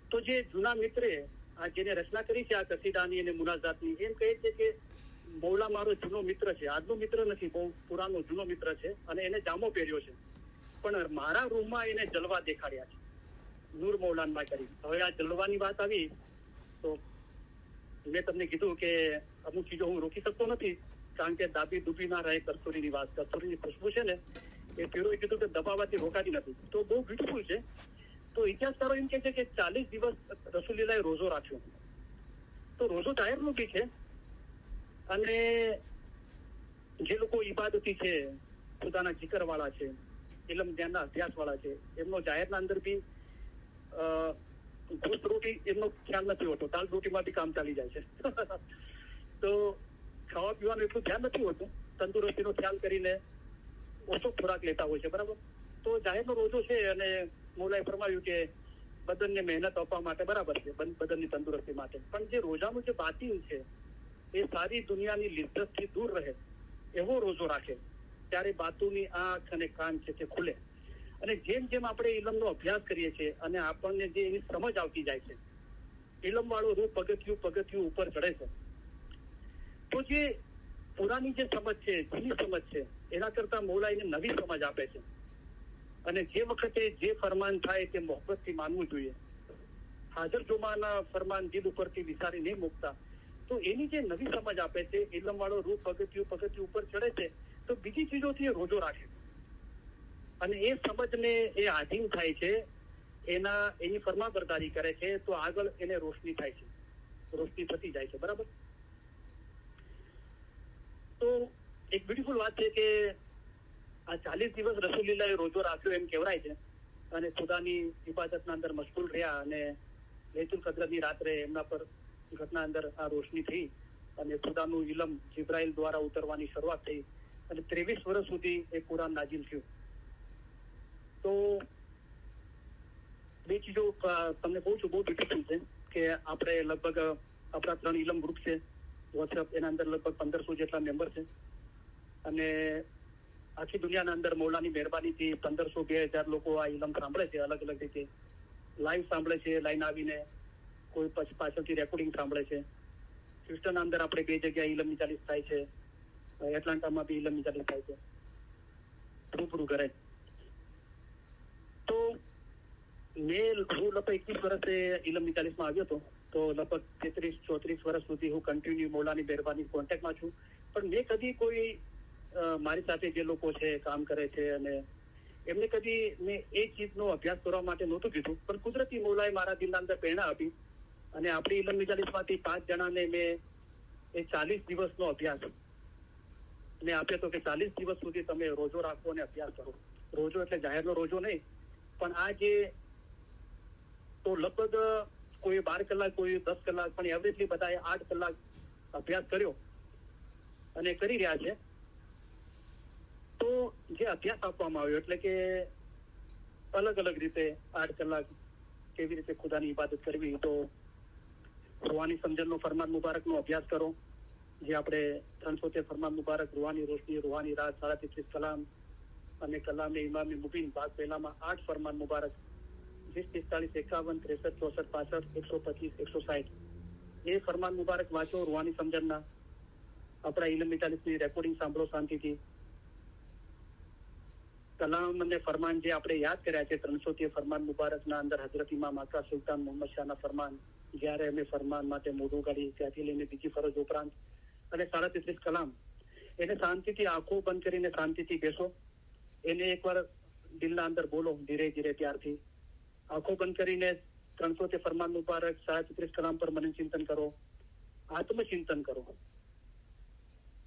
તો જે જૂના મિત્રે આ જેને રચના કરી છે આ કસીદાની અને મુનાજાતની, એમ કહે છે કે મૌલા મારો જૂનો મિત્ર છે, આજનો મિત્ર નથી, બહુ પુરાનો જૂનો મિત્ર છે અને એને જામો પહેર્યો છે, પણ મારા રૂમમાં એને જલવા દેખાડ્યા છે નૂર મૌલાનમાં કરી. હવે આ જલવાની વાત આવી તો મેં તમને કીધું કે અમુક ચીજો હું રોકી શકતો નથી, કારણ કે દાબી ડૂબી ના રહે કસ્તુરીની વાત, કસ્તુરીની ખુશ્બુ છે ને એ પીરોએ કીધું કે દબાવવાથી રોકાતી નથી. તો બહુ બ્યુટીફુલ છે. તો ઇતિહાસકારો એમ કે છે કે 40 દિવસ રસૂલીલાએ રોજો રાખ્યો. તો રોજો જાહેરનો બી છે અને જે લોકો ઇબાદતી છે, ખુદાના જિકર વાળા છે, ઇલમ જ્ઞાનના અભ્યાસ વાળા છે, એમનો જાહેરના અંદર બી ઘૂસ રોટી એમનો ખ્યાલ નથી હોતો, દાલ રોટીમાં બી કામ ચાલી જાય છે. તો ખાવા પીવાનું એટલું ધ્યાન નથી હોતું, તંદુરસ્તીનો ખ્યાલ કરીને ઓછો ખોરાક લેતા હોય છે, બરાબર. તો જાહેરનો રોજો છે અને મૌલાએ ફરમાવ્યું કે બદનને મહેનત આપવા માટે બરાબર છે, બદનની તંદુરસ્તી માટે, પણ જે રોજાનું જે બાતિન છે એ સારી દુનિયાની લિદ્દતથી દૂર રહે એવો રોજો રાખે, ત્યારે બાતુની આંખ અને કાન છે તે ખુલે. અને જેમ જેમ આપણે ઇલમનો અભ્યાસ કરીએ છીએ અને આપણને જે એની સમજ આવતી જાય છે, ઇલમ વાળો રૂપ પગથિયું ઉપર ચડે છે, તો જે પુરાની જે સમજ છે, જૂની સમજ છે, એના કરતા મૌલા એને નવી સમજ આપે છે. અને જે વખતે જે ફરમાન થાય તે મોહબ્બતથી માનવું જોઈએ. હાજર જોમાના ફરમાન દિલ ઉપરથી વિચારી નહીં મૂકતા. તો એની જે નવી સમજ આપે છે, ઇલમ વાળો રૂપ પગથિયું ઉપર ચડે છે, તો બીજી ચીજોથી એ રોજો રાખે અને એ સમજને એ આધીન થાય છે, એની ફરમાબરદારી કરે છે, તો આગળ એને રોશની થાય છે, રોશની થતી જાય છે, બરાબર. તો એક બ્યુટીફુલ વાત છે કે આ 40 દિવસ રસૂલીલાએ રોજો રાખ્યો એમ કહેવાય છે અને ખુદાની ઇબાદતના અંદર મશગુલ રહ્યા અને લૈતુલ કદ્રની રાત્રે એમના પર ઘટના અંદર આ રોશની થઈ અને ખુદાનું ઇલમ જિબ્રાઈલ દ્વારા ઉતરવાની શરૂઆત થઈ અને 23 વર્ષ સુધી એ કુરાન નાઝિલ થયું. તો બે ચીજો તમને કહું છું, બહુ બ્યુટીફુલ છે કે આપણે લગભગ આપણા 3 ઇલમ ગ્રુપ છે વોટ્સએપ, એના અંદર લગભગ 1500 જેટલા મેમ્બર છે અને આખી દુનિયાના અંદર મૌલાની મહેરબાનીથી 1500-2000 લોકો આ ઇલમ સાંભળે છે, અલગ અલગ રીતે લાઈવ સાંભળે છે, લાઈન આવીને કોઈ પછી પાછળથી રેકોર્ડિંગ સાંભળે છે. હ્યુસ્ટનના અંદર આપણે 2 જગ્યાએ ઇલમની ચાલીસ થાય છે, એટલાન્ટામાં બી ઇલમની ચાલીસ થાય છે, રૂબરૂ કરે. તો હું લગભગ 21 વર્ષે ઇલમની ચાલીસમાં આવ્યો હતો, તો લગભગ 33-34 વર્ષ સુધી હું કન્ટિન્યુ મૌલાની મહેરબાની કોન્ટેક્ટમાં છું. પણ મેં કદી કોઈ મારી સાથે જે લોકો છે કામ કરે છે અને એમને કદી મેં એ ચીજનો અભ્યાસ કરવા માટે નહોતું કીધું, પણ કુદરતી મૌલાએ મારા દિલના અંદર પ્રેરણા આપી અને આપણી ઇલમ નિજાલીસમાંથી 5 જણાને મેં એ 40 દિવસનો અભ્યાસ મેં આપ્યો હતો કે 40 દિવસ સુધી તમે રોજો રાખો અને અભ્યાસ કરો. રોજો એટલે જાહેરનો રોજો નહીં, પણ આ જે તો લગભગ કોઈ 12 કલાક, કોઈ 10 કલાક, પણ એવરેજલી બધાએ 8 કલાક અભ્યાસ કર્યો અને કરી રહ્યા છે. તો જે અભ્યાસ આપવામાં આવ્યો એટલે કે અલગ અલગ રીતે 8 કલાક કેવી રીતે ખુદાની ઇબાદત કરવી, તો રૂહાની સમજણનો ફરમાન મુબારકનો અભ્યાસ કરો, જે આપણે 313 ફરમાન મુબારક, રૂહાની રોશની, રૂહાની રાત, 33 કલામ અને કલામે ઇમામે મુબીન ભાગ પહેલામાં 8 ફરમાન મુબારક, 20, 45, 51, 63, 64, 65, 125, 160 એ ફરમાન મુબારક વાંચો રૂહાની સમજણના. આપણા ઇલમ નિજાલીસની રેકોર્ડિંગ સાંભળો શાંતિથી. કલામ અને ફરમાન જે આપણે યાદ કર્યા છે 313 ફરમાન મુબારકના અંદર હજરત ઇમામ આકા સુલતાન મોહમ્મદ શાહના ફરમાન, જ્યારે અમે ફરમાન માટે મોઢું કાઢી ત્યાંથી લઈને બીજી ફરજ ઉપરાંત અને 33 કલામ, એને શાંતિથી આંખો બંધ કરીને શાંતિથી બેસો, એને એકવાર દિલના અંદર બોલો ધીરે ધીરે પ્યારથી. આંખો બંધ કરીને 313 ફરમાન મુબારક, 33 કલામ પર મનન ચિંતન કરો, આત્મચિંતન કરો.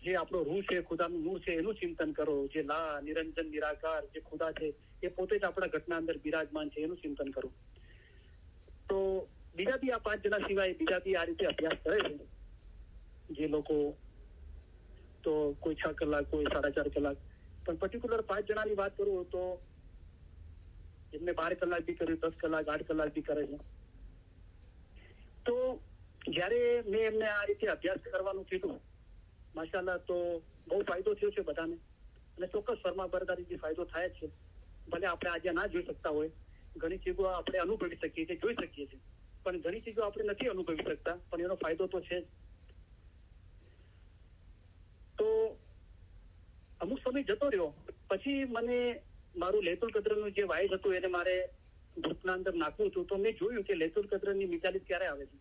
જે આપણો રૂહ છે, ખુદાનું નૂર છે, એનું ચિંતન કરો. જે લા નિરંજન નિરાકાર જે ખુદા છે એ પોતે જ આપણા ઘટના અંદર બિરાજમાન છે, એનું ચિંતન કરો. તો બીજા બી આ 5 જણા સિવાય બીજા બી આ રીતે અભ્યાસ કરે છે જે લોકો, તો કોઈ 6 કલાક, કોઈ 4.5 કલાક, પણ પર્ટિક્યુલર 5 જણાની વાત કરું તો એમને 12 કલાક બી કર્યું, 10 કલાક, 8 કલાક બી કરે છે. તો જયારે મેં એમને આ રીતે અભ્યાસ કરવાનું કીધું, માશાલ્લાહ, તો બહુ ફાયદો થયો છે બધાને અને ચોક્કસ ફરમાબરદારીથી ફાયદો થાય જ છે. ભલે આપણે આજે ના જોઈ શકતા હોય, ઘણી ચીજો આપણે અનુભવી શકીએ છીએ, જોઈ શકીએ છીએ, ફાયદો આપણે નથી અનુભવી શકતા, પણ એનો ફાયદો તો છે જ. તો અમુક સમય જતો રહ્યો પછી મને મારું લૈતુલ કદ્રનું જે વાઇઝ હતું એને મારે ગ્રુપના અંદર નાખવું હતું. તો મેં જોયું કે લૈતુલ કદ્રની મિજાલિસ ક્યારે આવે છે.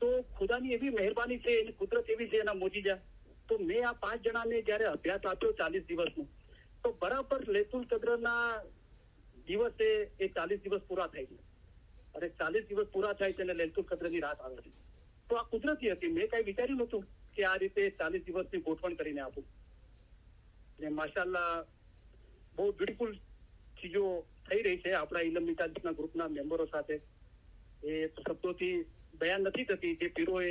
તો ખુદાની એવી મહેરબાની છે, એની કુદરત એવી છે, એના મોજીજા. તો મેં આ 5 જણાને જયારે અભ્યાસ આપ્યો 40 દિવસનો, તો બરાબર લૈતુલ કદ્રના દિવસે એ 40 દિવસ પૂરા થાય છે. અને 40 દિવસ પૂરા થાય છે અને લૈતુલ કદ્રની રાત આવે છે. તો આ કુદરતી હતી. મેં કઈ વિચાર્યું નતું કે આ રીતે 40 દિવસની ગોઠવણ કરીને આપું. અને માશાઅલ્લાહ બહુ બ્યુટીફુલ ચીજો થઈ રહી છે આપણા ઇલમ મિતાલિસના ગ્રુપના મેમ્બરો સાથે. એ શબ્દોથી બયાન નથી થતી. જે પીરોએ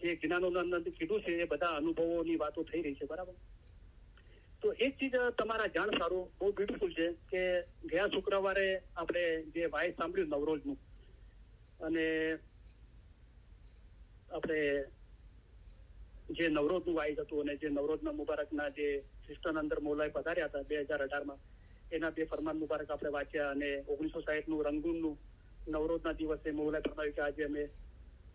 જે જ્ઞાનોના કીધું છે એ બધા અનુભવોની વાતો થઈ રહી છે. બરાબર. તો એક ચીજ તમારા જાણ સારું બહુ બ્યુટીફુલ છે કે ગયા શુક્રવારે આપણે જે વાય સાંભળ્યું નવરોજનું, અને આપણે જે નવરોજનું વાઇઝ હતું અને જે નવરોજના મુબારકના જે સિસ્ટરના અંદર મૌલાએ પધાર્યા હતા 2018માં, એના 2 ફરમાન મુબારક આપણે વાંચ્યા. અને 1960નું રંગૂનનું નવરોજના દિવસે મૌલાએ ફરમાવ્યું કે આજે અમે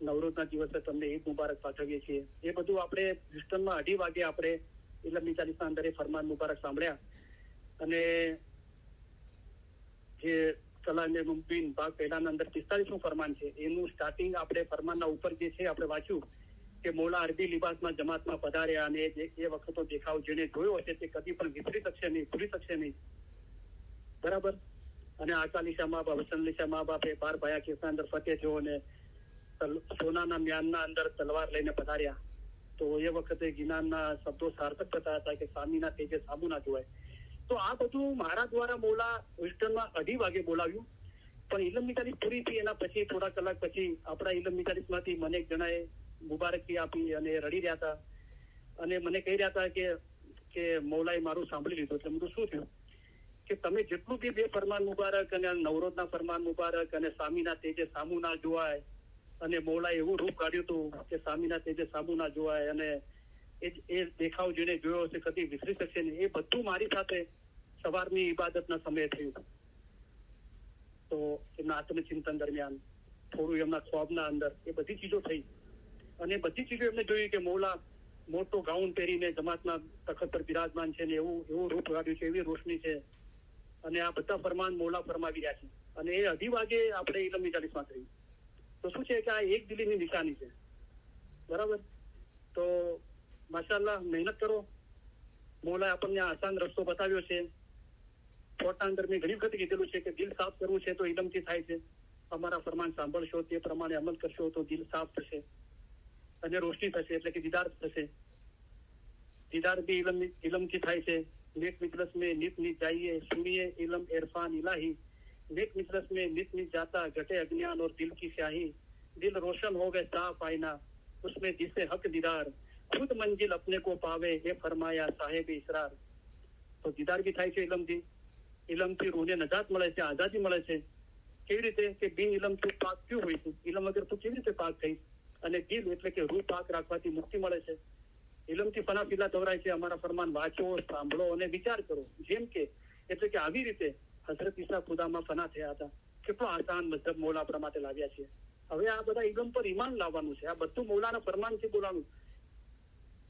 નવરોજના દિવસે તમને ઈદ મુબારક પાઠવીએ છીએ. એ બધું આપણે સિસ્ટમમાં 2:30 વાગે આપણે ઇલમ મિતાલિસના અંદર એ ફરમાન મુબારક સાંભળ્યા. અને જે કલામે મુબીન ભાગ પહેલાના અંદર 45નું ફરમાન છે, એનું સ્ટાર્ટિંગ આપણે ફરમાનના ઉપર જે છે આપણે વાંચ્યું કે મોલા અરબી લિબાસમાં જમાતમાં પધાર્યા અને એ વખતનો દેખાવ જેને જોયો હશે તે કદી પણ વિસરી શકશે નહીં, ભૂલી શકશે નહીં. બરાબર. અને આકાલીશા મા બાપ, વસનલીશા મા બાપે 12 ભાયા કેસના અંદર ફતેહ થયો અને સોનાના મ્યાનના અંદર તલવાર લઈને પધાર્યા. તો એ વખતે ગિનાનના શબ્દો સાર્થક થતા હતા કે સામીના તેજે સામુ ના જોવાય. તો આ બધું મારા દ્વારા મોલા વિસ્ટનમાં 2:30 વાગે બોલાવ્યું. પણ ઇલમ મિતાલિસ પૂરી થઈ એના પછી થોડા કલાક પછી આપણા ઇલમ મિતાલિસમાંથી મને એક જણાએ મુબારકી આપી અને રડી રહ્યા હતા અને મને કહી રહ્યા હતા કે મૌલાએ મારું સાંભળી લીધું. એટલે બધું શું થયું કે તમે જેટલું બી 2 ફરમાન મુબારક અને નવરોજના ફરમાન મુબારક અને સામીના તેજે સામુ ના જોવાય અને મૌલાએ એવું રૂપ કાઢ્યું હતું કે સામીના તેજે સામુ ના જોવાય અને એ દેખાવ જેને જોયો હશે કદી વિસરી શકશે નહીં, એ બધું મારી સાથે સવારની ઇબાદતના સમયે થયું. તો એમના આત્મચિંતન દરમિયાન થોડું એમના ખ્વાબના અંદર એ બધી ચીજો થઈ. અને બધી ચીજો એમને જોઈ કે મૌલા મોટો ગાઉન પહેરીને જમાતના તખત પર બિરાજમાન છે ને એવું રૂપ કાઢ્યું છે, એવી રોશની છે. અને આ બધા ફરમાન મૌલા ફરમાવી રહ્યા છે. અને એ 2:30 વાગે આપણે ઇલમ મિતાલિસમાં થયું. તો શું છે કે આ એક દિલીની નિશાની છે. બરાબર. તો માશાઅલ્લાહ મહેનત કરો. મૌલાએ આપણને આસાન રસ્તો બતાવ્યો છે. ફોટા અંદર મેં ઘણી વખત કીધેલું છે કે દિલ સાફ કરવું છે તો ઇલમથી થાય છે. અમારા ફરમાન સાંભળશો, તે પ્રમાણે અમલ કરશો તો દિલ સાફ થશે અને રોશની થશે, એટલે કે દીદાર થશે. દીદાર બી ઇલમથી થાય છે. नेक मिजलस में नित नित जाइए, सुनिए इल्म इरफान इलाही. नेक मिजलस में नित नित जाता घटे अज्ञान और दिल की स्याही. दिल रोशन हो गए साफ आईना, उसमें जिसे हक दीदार. खुद मंजिल अपने को पावे, ये फरमाया साहेब इसरार. તો દીદાર બી થાય છે ઇલમથી. ઇલમથી રૂહને નજાત મળે છે, આઝાદી મળે છે. કેવી રીતે કે બિન ઇલમ તું પાક ક્યું હોય છે, ઇલમ વગર તું કેવી રીતે પાક થઈ. અને દિલ એટલે કે રૂહ પાક રાખવાથી મુક્તિ મળે છે. ઇલમથી ફના ફીલા દોરાય છે. અમારા ફરમાન વાંચો, સાંભળો અને વિચાર કરો. જેમ કે એટલે કે આવી રીતે હઝરત ઈસા ખુદામાં ફના થયા હતા. કેટલો આસાન મતલબ મૌલા આપણા માટે લાવ્યા છે. હવે આ બધા ઇલમ પર ઈમાન લાવવાનું છે. આ બધું મૌલાના ફરમાનથી બોલાવાનું.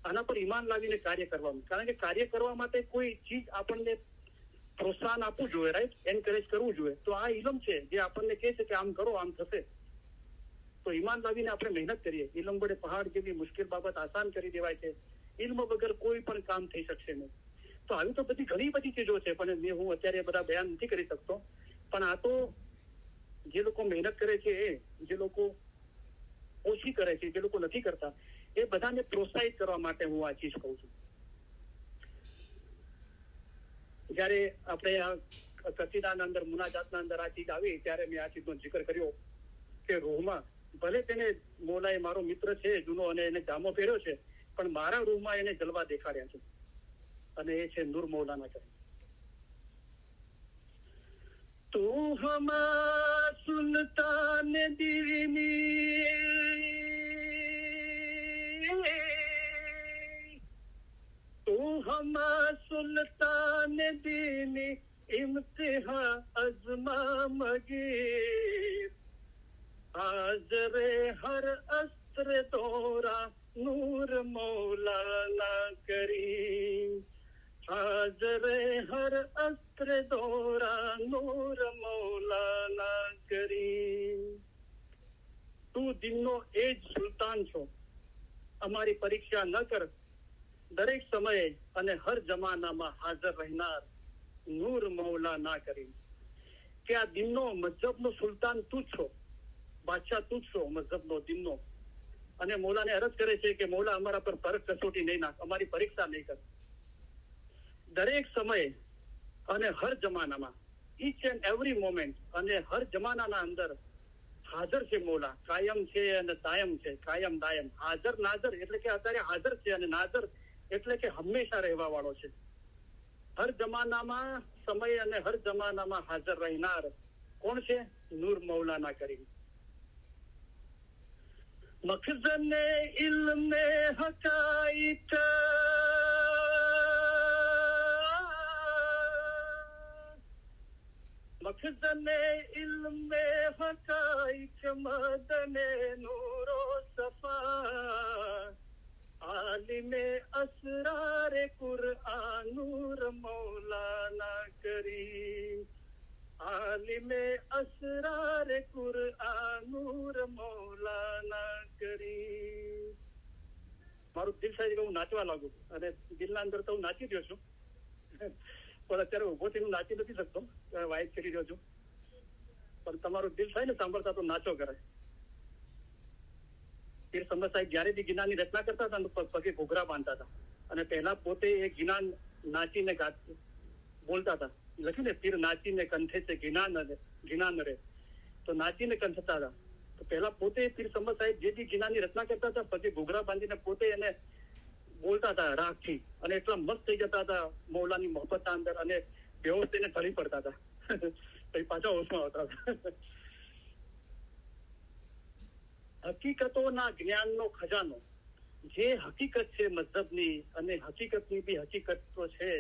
આના પર ઈમાન લાવીને કાર્ય કરવાનું. કારણ કે કાર્ય કરવા માટે કોઈ ચીજ આપણને પ્રોત્સાહન આપવું જોઈએ, રાઈટ, એન્કરેજ કરવું જોઈએ. તો આ ઇલમ છે જે આપણને કહે છે કે આમ કરો, આમ થશે. તો ઈમાન લાવીને આપણે મહેનત કરીએ. ઇલમ વડે પહાડ જેવી મુશ્કેલ બાબત આસાન કરી દેવાય છે. ઇલ્મ વગર કોઈ પણ કામ થઈ શકશે નહીં. તો આવી તો બધી ઘણી બધી ચીજો છે, પણ હું અત્યારે બધા બયાન નથી કરી શકતો. પણ આ તો જે લોકો મહેનત કરે છે, જે લોકો ઓછી કરે છે, જે લોકો નથી કરતા, એ બધાને પ્રોત્સાહિત કરવા માટે હું આ ચીજ કહું છું. જયારે આપણે આ કસીદાના અંદર, મુનાજાતના અંદર આ ચીજ આવી, ત્યારે મેં આ ચીજનો જિકર કર્યો કે રૂહમાં ભલે તેને મૌલાએ મારો મિત્ર છે જૂનો અને એને જામો પહેર્યો છે, પણ મારા રૂહમાં એને જલવા દેખાડ્યા છે. અને એ છે નૂર મૌલાના કરે. તો હમા સુલતાન દીની, તો હમા સુલતાન દીની इम्तिहा अजमा मगे आज हाजरे हर अस्त्र तोरा नूर मौलाना करीम, हाजरे हर अस्त्र तोरा नूर मौलाना करीम। તું દિનનો એ જ સુલતાન છો, અમારી પરીક્ષા ન કર, દરેક સમયે અને હર જમાનામાં હાજર રહેનાર નૂર મૌલાના કરીમ। કે આ દિનનો મજહબનો સુલતાન તું જ છો, બાદશાહ તું જ છો મજહબનો દિનનો। અને મૌલાને અરજ કરે છે કે મૌલા અમારા પર ફરક કસોટી નહીં નાખ, અમારી પરીક્ષા નહીં કર, દરેક સમયે અને હર જમાનામાં, ઈચ એન્ડ એવરી મોમેન્ટ અને હર જમાનાના અંદર હાજર છે મૌલા, કાયમ છે અને દાયમ છે, કાયમ દાયમ। હાજર નાજર એટલે કે અત્યારે હાજર છે, અને નાજર એટલે કે હંમેશા રહેવા વાળો છે। હર જમાનામાં સમય અને હર જમાનામાં હાજર રહેનાર કોણ છે? નૂર મૌલાના કરીમ। મખઝને ઇલ્મે હકાઈક, मखज़ने इल्मे हकाइक मदने नूरो सफा, आलिमे असरारे कुरआन नूर मौलाना करीम, आलिमे असरारे कुरआन नूर मौलाना करीम। મારું દિલ થાય કે હું નાચવા લાગુ, અને દિલના અંદર તો હું નાચી રહ્યો છું, પણ અત્યારે ઉભો થઈને નાચી નથી શકતો, વાઇટ કરી રહ્યો છું, પણ તમારું દિલ થાય ને સાંભળતા તો નાચો કરે। પીર સમદ સાહેબ જયારે બી ગિનાની રચના કરતા હતા તો પગે ઘૂઘરા બાંધતા હતા, અને પહેલા પોતે એ ગિનાન નાચીને બોલતા હતા, લખ્યું ને પીર નાચીને કંઠે છે ગિનાન રે, તો નાચીને કંઠતા હતા। તો પહેલા પોતે પીર સમદ સાહેબ જે બી ગિનાની રચના કરતા હતા પગે ઘૂઘરા બાંધીને પોતે એને બોલતા હતા રાગથી, અને એટલા મસ્ત થઈ જતા હતા મૌલાની મોહબ્બત અંદર, અને બેહોશ થઈને ઢળી પડતા હતા, પછી પાછા હોશમાં આવતા હતા। હકીકતોના જ્ઞાનનો ખજાનો, જે હકીકત છે મઝહબની, અને હકીકતની બી હકીકત તો છે,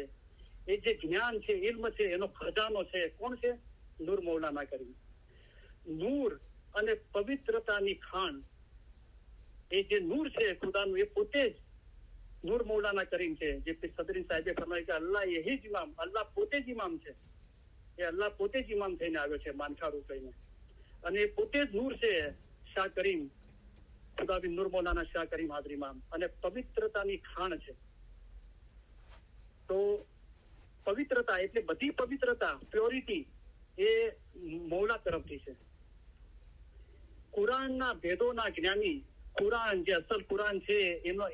એ જે જ્ઞાન છે, ઇલ્મ છે, એનો ખજાનો છે, કોણ છે? નૂર મૌલાના કરીમ। નૂર અને પવિત્રતાની ખાણ, એ જે નૂર છે ખુદાનું, એ પોતે જ નૂર મૌલાના કરીમ છે। જે સદરી સાહેબે ફરમાવ્યું કે અલ્લાહ યહી જ ઇમામ, અલ્લાહ પોતે જ ઇમામ છે, એ અલ્લાહ પોતે જ ઇમામ થઈને આવ્યો છે માનખા રૂપીને, અને એ પોતે જ નૂર છે શાહ કરીમ, ખુદા બિન નૂર મૌલાના શાહ કરીમ હાજર ઇમામ, અને પવિત્રતાની ખાણ છે। તો પવિત્રતા એટલે બધી પવિત્રતા, પ્યોરિટી એ મૌલા તરફથી છે। કુરાનના ભેદોના જ્ઞાની, કુરાન જે અસલ કુરાન છે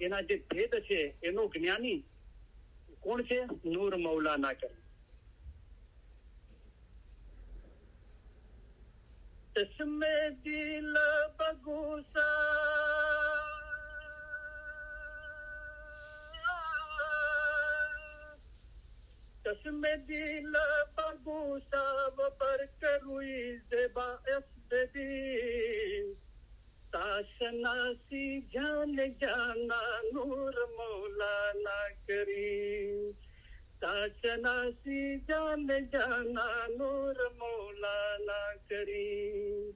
એના જે ભેદ છે એનો જ્ઞાની કોણ છે? નૂર મૌલાના કરીમ। ચશ્મે દિલ બગુસા, ચશ્મે દિલ બગુસા પર કરુઈ ઝેબા અફદી, ताशनासी जान जाना नूर मौलाना करीम, ताशनासी जान जाना नूर मौलाना करीम।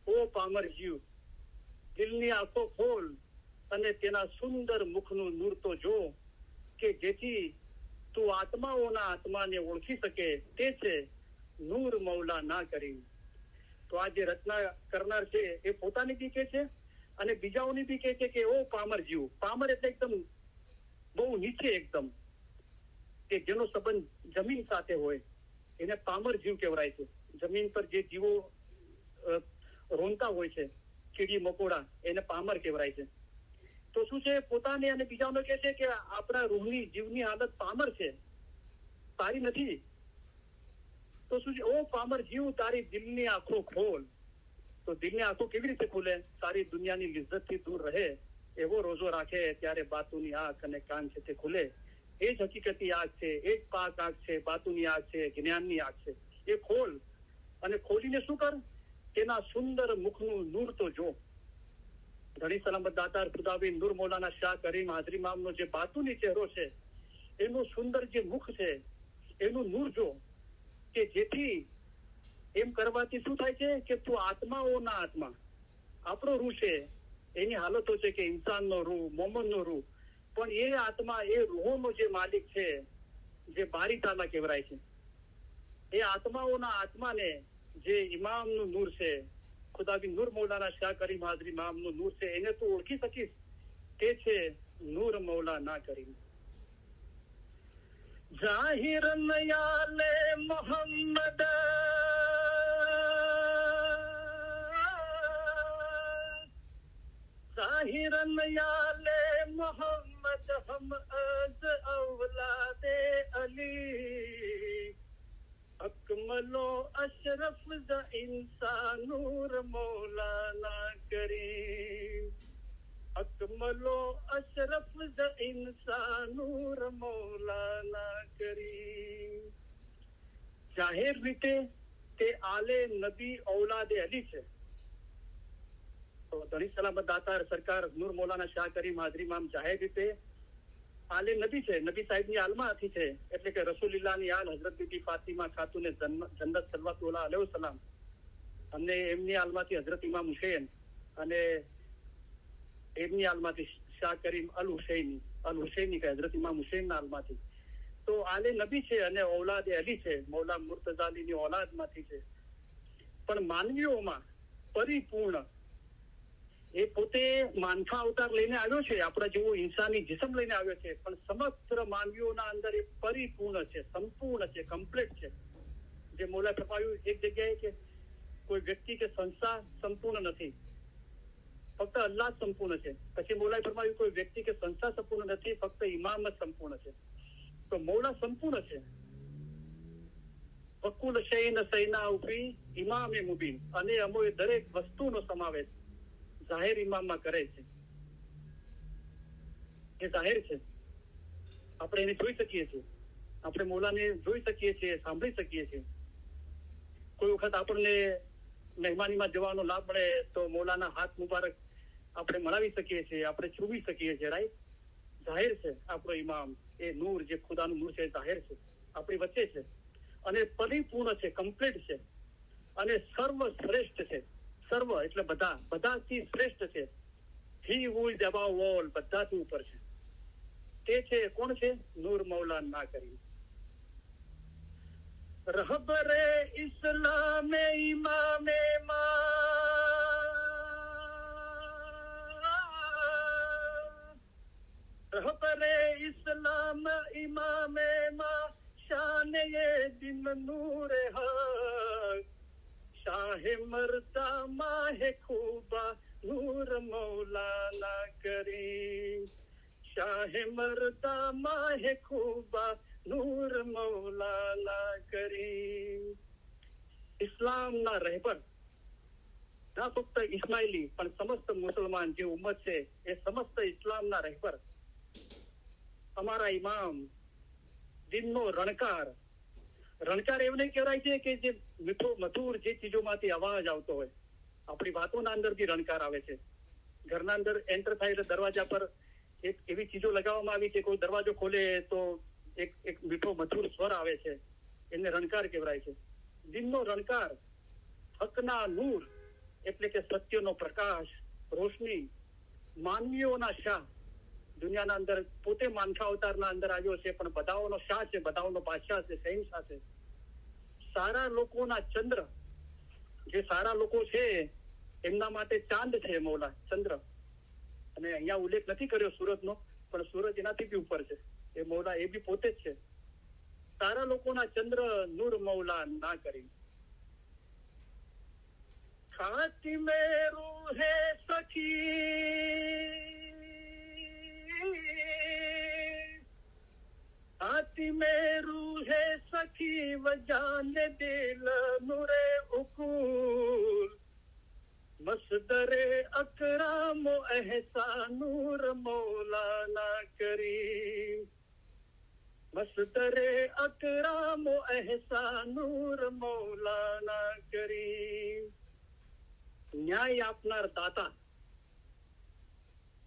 ઓ પામર જીવ, દિલની આંખો ખોલ અને તેના સુંદર મુખનું નૂર તો જો, કે જેથી તું આત્માઓના આત્માને ઓળખી શકે, તે છે નૂર મૌલાના કરીમ। તો આ જે રચના કરનાર છે એ પોતાની બી કે છે અને બીજાઓની બી કે છે કે ઓ પામર જીવ। પામર એટલે એકદમ બહુ નીચે, એકદમ કે જેનો સંબંધ જમીન સાથે હોય એને પામર જીવ કહેવાય છે। જમીન પર જે જીવો રોનતા હોય છે, કીડી મકોડા, એને પામર કહેવાય છે। તો શું છે, પોતાને અને બીજાઓને કે છે કે આપણા રૂહની જીવની હાલત પામર છે, સારી નથી। તો શું છે, ઓ પામર જીવ તારી દિલની આંખો ખોલ। તો દિલની આંખો કેવી રીતે ખુલે? સારી દુનિયાની લિજ્જતથી દૂર રહે, એવો રોજો રાખે, ત્યારે બાતુની આંખ અને કાન છે તે ખુલે। એ જ હકીકતી આંખ છે, એ જ પાક આંખ છે, બાતુની આંખ છે, જ્ઞાનની આંખ છે, એ ખોલ, અને ખોલીને શું કર? તેના સુંદર મુખનું નૂર તો જો। ઘણી સલામત દાતાર ખુદાબી નૂર મૌલાના શાહ કરીમ હાજર ઇમામનો જે બાતુની ચહેરો છે, એનું સુંદર જે મુખ છે, એનું નૂર જો, કે જેથી એમ કરવાથી શું થાય છે કે તું આત્માઓના આત્મા, આપણો રૂહ છે એની હાલતો છે કે ઇન્સાનનો રૂહ, મોમનનો રૂહ, પણ એ આત્મા, એ રૂહોનો જે માલિક છે, જે બારી તાલા કહેવાય છે, એ આત્માઓના આત્માને જે ઇમામનું નૂર છે, ખુદાબી નૂર મૌલાના શાહ કરીમ હાજરી ઇમામનું નૂર છે, એને તું ઓળખી શકીશ, તે છે નૂર મૌલાના કરીમ. જાહિરન યાલે મોહમ્મદ जाहिरन याले मोहम्मद हम अज औलादे Ali अकमलो Ashraf the इंसानूर Maulana Karim अकमलो Ashraf the इंसानूर मौलाना करीम. જાહેર રીતે તે આલે નબી ઔલાદે અલી છે. તો ધણી સલામત દાતાર સરકાર નૂર મૌલાના શાહ કરીમ હાજરી ઇમામ જાહેર રીતે આલે નબી છે, નબી સાહેબની આલમાંથી છે, એટલે કે રસૂલિલ્લાહની આલ હઝરત બીબી ફાતિમા ખાતુને જન્નત સલ્લલ્લાહુ અલૈહિ વસલ્લમ, અમને એમની આલમાંથી હઝરત ઇમામ હુસૈન અને એમની આલમાંથી શાહ કરીમ અલ હુસૈની કે હઝરત ઇમામ હુસૈનના આલમાંથી. તો આલે નબી છે અને ઔલાદે અલી છે, મૌલા મુર્તઝા અલીની ઔલાદમાંથી છે. પણ માનવીઓમાં પરિપૂર્ણ એ પોતે માનફા અવતાર લઈને આવ્યો છે, આપણા જેવો ઇન્સાની જિસ્મ લઈને આવ્યો છે, પણ સમગ્ર માનવીઓના અંદર એ પરિપૂર્ણ છે, સંપૂર્ણ છે, કમ્પ્લીટ છે. જે મૌલા ફરમાવ્યું એક જગ્યાએ કે કોઈ વ્યક્તિ કે સંસ્થા સંપૂર્ણ નથી, ફક્ત અલ્લાહ સંપૂર્ણ છે. પછી મૌલાએ ફરમાવ્યું કોઈ વ્યક્તિ કે સંસ્થા સંપૂર્ણ નથી, ફક્ત ઇમામ જ સંપૂર્ણ છે. તો મૌલા સંપૂર્ણ છે. વકુલ શૈન સૈના ઉપી ઇમામે મુબીન, અને અમોએ દરેક વસ્તુનો સમાવેશ જાહેર ઇમામમાં કરે છે. એ જાહેર છે, આપણે એને જોઈ શકીએ છીએ, આપણે મૌલાને જોઈ શકીએ છીએ, સાંભળી શકીએ છીએ. કોઈ વખત આપણને મહેમાનીમાં જવાનો લાભ મળે તો મૌલાના હાથ મુબારક આપણે મળાવી શકીએ છીએ, આપણે છૂવી શકીએ છીએ. રાઈટ, જાહેર છે આપણો ઇમામ, એ નૂર જે ખુદાનું નૂર છે, જાહેર છે, આપણી વચ્ચે છે, અને પરિપૂર્ણ છે, કમ્પ્લીટ છે, અને સર્વશ્રેષ્ઠ છે. સર્વ એટલે બધાથી શ્રેષ્ઠ છે. હી હુ ઇઝ અબાઉ ઓલ, બધાથી ઉપર છે. તે છે કોણ છે? નૂર મૌલાના કરીમ. रहबरे इस्लाम इमामे रहबरे इस्लाम इमामे शान ये दिन नूर हक शाह मर्दा माहे खूबा नूर मौलाना करीम शाह मर्दा माहे खूबा नूर मौलाना કરીમ. ઇસ્લામના રહેબર ના ફક્ત ઇસ્માઇલી પણ સમસ્ત મુસલમાન જે ઉમ્મત છે એ સમસ્ત ઇસ્લામના રહેબર અમારા ઇમામ દિનનો રણકાર એવું નહીં કહેવાય છે કે જે મીઠો મધુર જે ચીજોમાંથી અવાજ આવતો હોય, આપણી વાતોના અંદર બી રણકાર આવે છે. ઘરના અંદર એન્ટર થાય એટલે દરવાજા પર એક એવી ચીજો લગાવવામાં આવી છે, કોઈ દરવાજો ખોલે તો એક મીઠો મધુર સ્વર આવે છે, એને રણકાર કહેવાય છે. દિનનો રણકાર, હકના નૂર એટલે કે સત્યનો પ્રકાશ, રોશની, માનવીઓના શાહ, દુનિયાના અંદર પોતે માનખા અવતારના અંદર આવ્યો છે, પણ બધાઓનો શાહ છે, બધાઓનો બાદશાહ છે, શહેનશાહ છે. સારા લોકોના ચંદ્ર, જે સારા લોકો છે એમના માટે ચાંદ છે મૌલા, ચંદ્ર. અને અહીંયા ઉલ્લેખ નથી કર્યો સુરતનો, પણ સુરત એનાથી બી ઉપર છે. એ મૌલા એ બી પોતે જ છે. સારા લોકોના ચંદ્ર નૂર મૌલા ના કરી. ખાતિમે રૂહે સખી ખાતિમે રૂહે સખી વજાને દિલ નૂરે ઉકૂલ મસદરે અકરામો એહસાન નૂર મૌલાના કરીમ મસદરે અકરામો એહસાન નૂર મૌલાના કરીમ. ન્યાય આપનાર દાતા,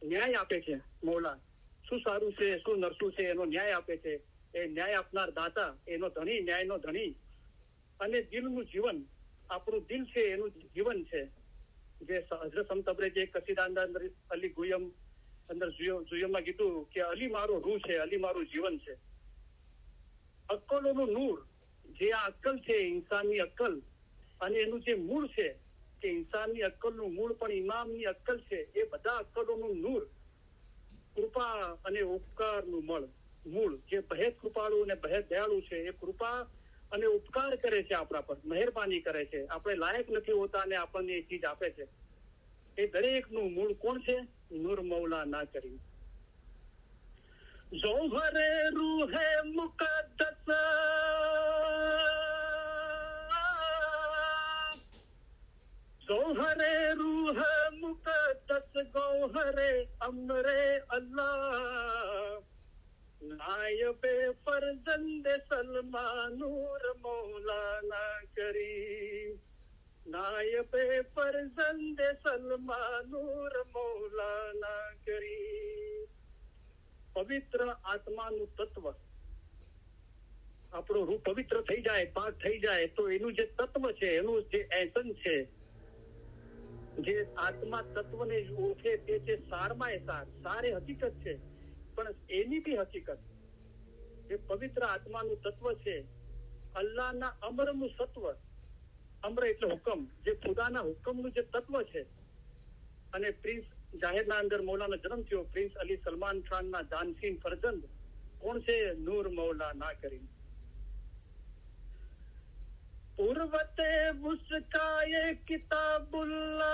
ન્યાય આપે છે મૌલા. શું સારું છે, શું નરસું છે, એનો ન્યાય આપે છે. એ ન્યાય આપનાર દાતા, એનો ધણી, ન્યાયનો ધણી. અને દિલનું જીવન, આપણું દિલ છે એનું જીવન છે. જે હઝરત સમતબરે જે કસીદા અંદર અલી ગુયમ અંદર જુયમમાં કીધું કે અલી મારો રૂહ છે, અલી મારું જીવન છે. અક્કલોનું નૂર, જે આ અક્કલ છે ઇન્સાનની અક્કલ, અને એનું જે મૂળ છે કે ઇન્સાનની અક્કલનું મૂળ પણ ઇમામની અક્કલ છે, એ બધા અક્કલોનું નૂર, કૃપા અને ઉપકારનું મૂળ જે બહેદ કૃપાળુ અને બહેદ દયાળુ છે, એ કૃપા અને ઉપકાર કરે છે આપણા પર, મહેરબાની કરે છે. આપણે લાયક નથી હોતા અને આપણને એ ચીજ આપે છે. એ દરેકનું મૂળ કોણ છે? નૂર મૌલા ના કરી. ज़ौहरे रूहे मुक़द्दस ज़ौहरे रूहे मुक़द्दस गौहरे अमरे अल्लाह नायबे फर्जंदे सलमा नूर मौलाना करीम नायबे फर्जंदे सलमा नूर मौलाना करीम. પવિત્ર આત્માનું તત્વ, આપણો રૂહ પવિત્ર થઈ જાય, પાક થઈ જાય, તો એનું જે તત્વ છે, એનું જે એસન છે, જે આત્મા તત્વને ઓળખે તે છે સારમાં એ સાર એ હકીકત છે, પણ એની બી હકીકત જે પવિત્ર આત્માનું તત્વ છે, અલ્લાહના અમરનું સત્વ, અમર એટલે હુકમ, જે ખુદાના હુકમનું જે તત્વ છે. અને પ્રિન્સ જાહેરના અંદર મૌલાનો જન્મ થયો, પ્રિન્સ અલી સલમાન ખાનના જાનસીન ફરજંદ કોણ છે? નૂર મૌલા ના કરી. પૂર્વતે મુસ્કાએ કિતાબુલ્લાહ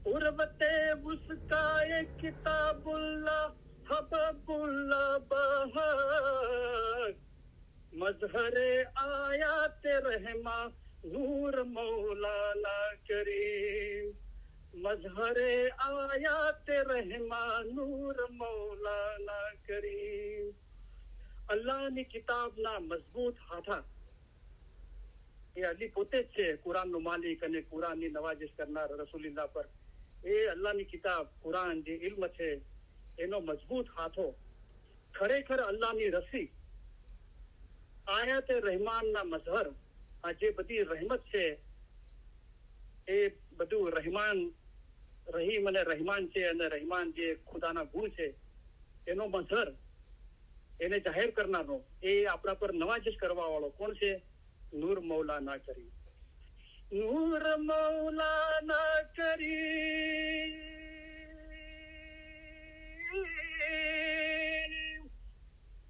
પૂર્વતે મુસ્કાએ કિતાબુલ્લાહ હબબુલ્લાહ બહર મઝહરે આયાત રહેમા नूर मौलाना करीम मजहरे आयात रहमा नूर मौलाना करीम. અલ્લાહની કિતાબના મજબૂત હાથા, એ અલી પોતે જ છે કુરાનનો માલિક અને કુરાનની નવાજીશ કરનાર રસૂલુલ્લાહ પર. એ અલ્લાહની કિતાબ કુરાન જે ઇલ્મ છે એનો મજબૂત હાથો, ખરેખર અલ્લાહની રસી, આયાત રહેમાનના મઝહર, આ જે બધી રહેમત છે એ બધું રહેમાન, રહીમ અને રહેમાન છે, અને રહેમાન જે ખુદાના ગુણ છે એનો મઝહર, એને જાહેર કરનારો, એ આપણા પર નવાજીશ કરવા વાળો કોણ છે? નૂર મૌલા ના કરી. નૂર મૌલા ના કરી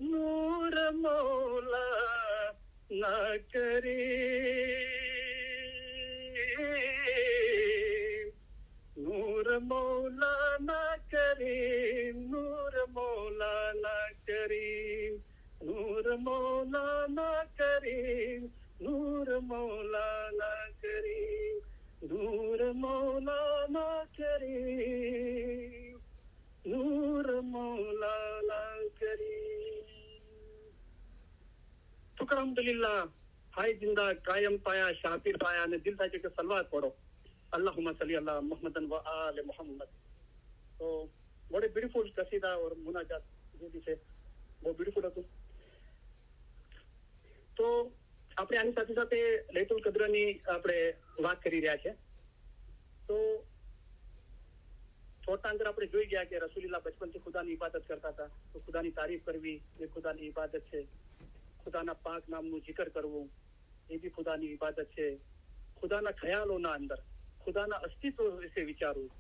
નૂર મૌલા ના કરી નૂર મૌલા ના કરી નૂર મૌલા ના કરી નૂર મૌલા ના કરી નૂર મૌલા ના કરી નૂર મૌલા ના કરી નૂર મૌલા ના કરી. તો અલ્હમ્દુલિલ્લાહ, હાય જિંદા કાયમ પાયા, શાફીર પાયા, અને દિલ થાય છે કે સલવાત પઢો, અલ્લાહુમ્મા સલ્લી અલા મુહમ્મદન વ આલે મુહમ્મદ. તો વોટ એ બ્યુટીફુલ કસીદા ઓર મુનાજાત જે બી છે બહુ બ્યુટીફુલ હતું. તો આપણે આની સાથે સાથે લૈલતુલ કદ્રની આપણે વાત કરી રહ્યા છે. તો થોડા અંદર આપણે જોઈ ગયા કે રસૂલુલ્લાહ બચપનથી ખુદાની ઇબાદત કરતા હતા. તો ખુદાની તારીફ કરવી એ ખુદાની ઇબાદત છે. ખુદાના પાક નામનું જિકર કરવું એ બી ખુદાની ઇબાદત છે. ખુદાના ખ્યાલોના અંદર ખુદાના અસ્તિત્વ વિશે વિચારવું,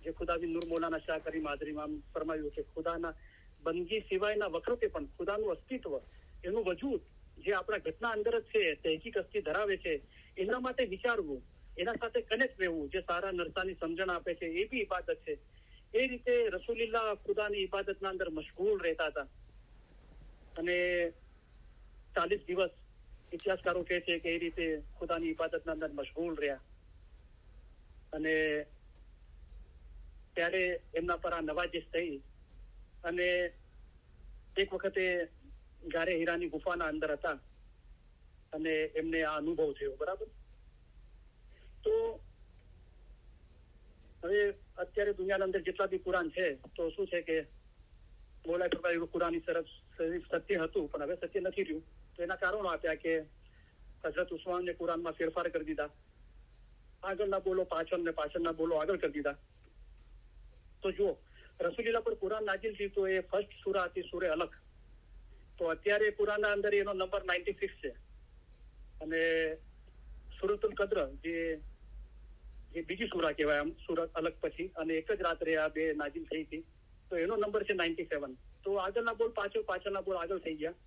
જે ખુદાબી નૂર મૌલાના શાહ કરીમ હાજરીમાં ફરમાવ્યું કે ખુદાના બંદગી સિવાયના વખતે પણ ખુદાનું અસ્તિત્વ, એનું વજૂદ જે આપણા ઘટના અંદર જ છે, તહેકીક અસ્તિ ધરાવે છે, એના માટે વિચારવું, એના સાથે કનેક્ટ રહેવું, જે સારા નરસાની સમજણ આપે છે, એ બી ઇબાદત છે. એ રીતે રસૂલુલ્લાહ ખુદાની ઇબાદતના અંદર મશગુલ રહેતા હતા. અને 40 દિવસ ઇતિહાસકારો કહે છે કે એ રીતે ખુદાની ઇબાદતના અંદર મશગુલ રહ્યા. અને ત્યારે એમના પર આ નવાજીશ થઈ. અને એક વખતે ગારે હીરાની ગુફાના અંદર હતા અને એમને આ અનુભવ થયો. બરાબર. તો હવે અત્યારે દુનિયાના અંદર જેટલા બી કુરાન છે, તો શું છે કે બોલાય પ્રભાવ કુરાની શરીફ સત્ય હતું, પણ હવે સત્ય નથી રહ્યું. તો એના કારણો આપ્યા કે હઝરત ઉસ્માનને કુરાનમાં ફેરફાર કરી દીધા, આગળના બોલો પાછળ ને પાછળના બોલો આગળ કરી દીધા. તો જુઓ, રસૂલીલા પર કુરાન નાઝિલ થયું તો એ ફર્સ્ટ સૂરા હતી, સૂરે અલગ. તો અત્યારે કુરાનના અંદર એનો નંબર 96 છે. અને સૂરતુલ કદ્ર જે બીજી સૂરા કહેવાય આમ સૂરત અલગ પછી, અને એક જ રાત્રે આ બે નાઝિલ થઈ હતી, તો એનો નંબર છે 97. તો આગળના બોલ પાછળ, પાછળના બોલ આગળ થઈ ગયા,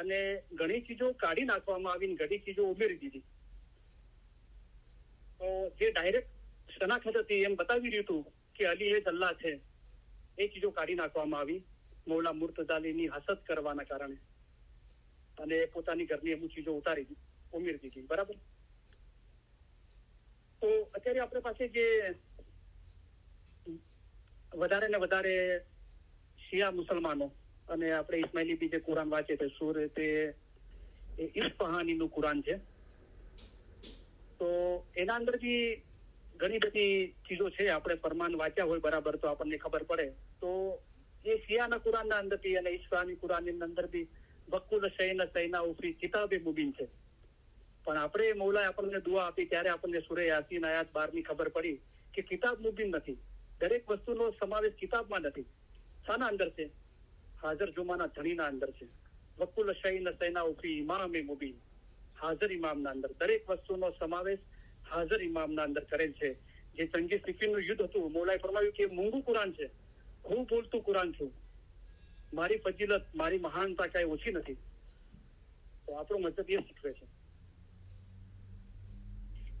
અને ઘણી ચીજો કાઢી નાખવામાં આવી, ઘણી ચીજો ઉમેરી દીધી. તો જે ડાયરેક્ટ શનાખત હતી એમ બતાવી રહ્યું હતું કે અલી એ જ અલ્લાહ છે, એ ચીજો કાઢી નાખવામાં આવી મૌલા મુર્તઝાલીની હસદ કરવાના કારણે, અને પોતાની ઘરની અમુક ચીજો ઉમેરી દીધી. બરાબર. તો અત્યારે આપણી પાસે જે વધારે ને વધારે શિયા મુસલમાનો, અને આપણે ઇસ્માઇલી બી જે કુરાન વાંચે છે, સૂરે તે ઇસ્ફહાનીનું કુરાન છે. તો એના અંદર બી ઘણી બધી ચીજો છે, આપણે ફરમાન વાંચ્યા હોય બરાબર તો આપણને ખબર પડે. તો એ શિયાના કુરાનના અંદર બી અને ઇસ્ફહાની કુરાનની અંદર બી વકુલ શૈન સૈના ઉફી કિતાબે મુબીન છે. પણ આપણે મૌલાએ આપણને દુઆ આપી ત્યારે આપણને સૂરે યાસીન આયાત 12ની ખબર પડી કે કિતાબ મુબીન નથી. દરેક વસ્તુનો સમાવેશ કિતાબમાં નથી. શાના અંદર છે? હાજર જુમાના ધણીના અંદર છે. વકુલ શૈન સૈના ઉફી ઇમામે મુબીન, હાજર ઇમામના અંદર દરેક વસ્તુનો સમાવેશ હાજર ઇમામના અંદર કરેલ છે. જે જંગી સિફીનનું યુદ્ધ હતું, મૌલાએ ફરમાવ્યું કે મૂંગું કુરાન છે, હું બોલતું કુરાન છું, મારી ફજીલત, મારી મહાનતા કઈ ઓછી નથી. તો આપણો મતલબ એ શીખવે છે.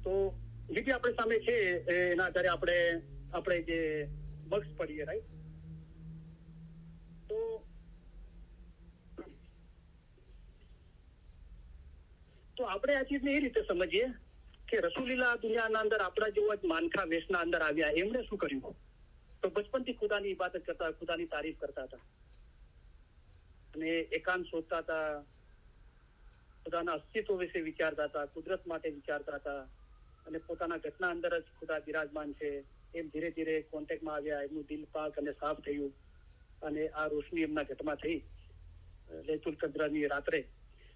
તો બીજી આપણી સામે છે એના આધારે આપણે જે બક્સ પડીએ, રાઈટ. તો આપણે આ ચીજને એ રીતે સમજીએ કે રસૂલીલા દુનિયાના અંદર આપણા જેવા જ માનખા વેશના અંદર આવ્યા, એમણે શું કર્યું? તો બચપનથી ખુદાની ઇબાદત કરતા, ખુદાની તારીફ કરતા હતા, અને એકાંત શોધતા હતા, ખુદાના અસ્તિત્વ વિશે વિચારતા હતા, કુદરત માટે વિચારતા હતા, અને પોતાના ઘટના અંદર જ ખુદા બિરાજમાન છે એમ ધીરે ધીરે કોન્ટેક્ટમાં આવ્યા. એમનું દિલ પાક અને સાફ થયું, અને આ રોશની એમના ઘટમાં થઈ લૈતુલ કદ્રની રાત્રે.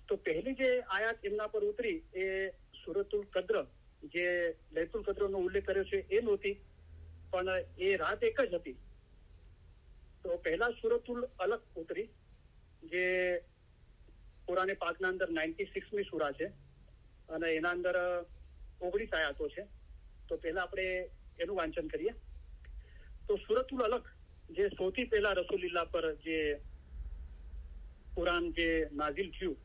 તો પહેલી જે આયાત એમના પર ઉતરી એ સૂરતુલ કદ્ર, જે લૈતુલ કદ્રનો ઉલ્લેખ કર્યો છે એ નહોતી, પણ એ રાત એક જ હતી. તો પહેલા સૂરતુલ અલગ ઉતરી, જે કુરાને પાકના અંદર 96મી સૂરા છે, અને એના અંદર 19 આયાતો છે. તો પહેલા આપણે એનું વાંચન કરીએ. તો સૂરતુલ અલગ, જે સૌથી પહેલા રસૂલીલ્લાહ પર જે કુરાન જે નાઝિલ થયું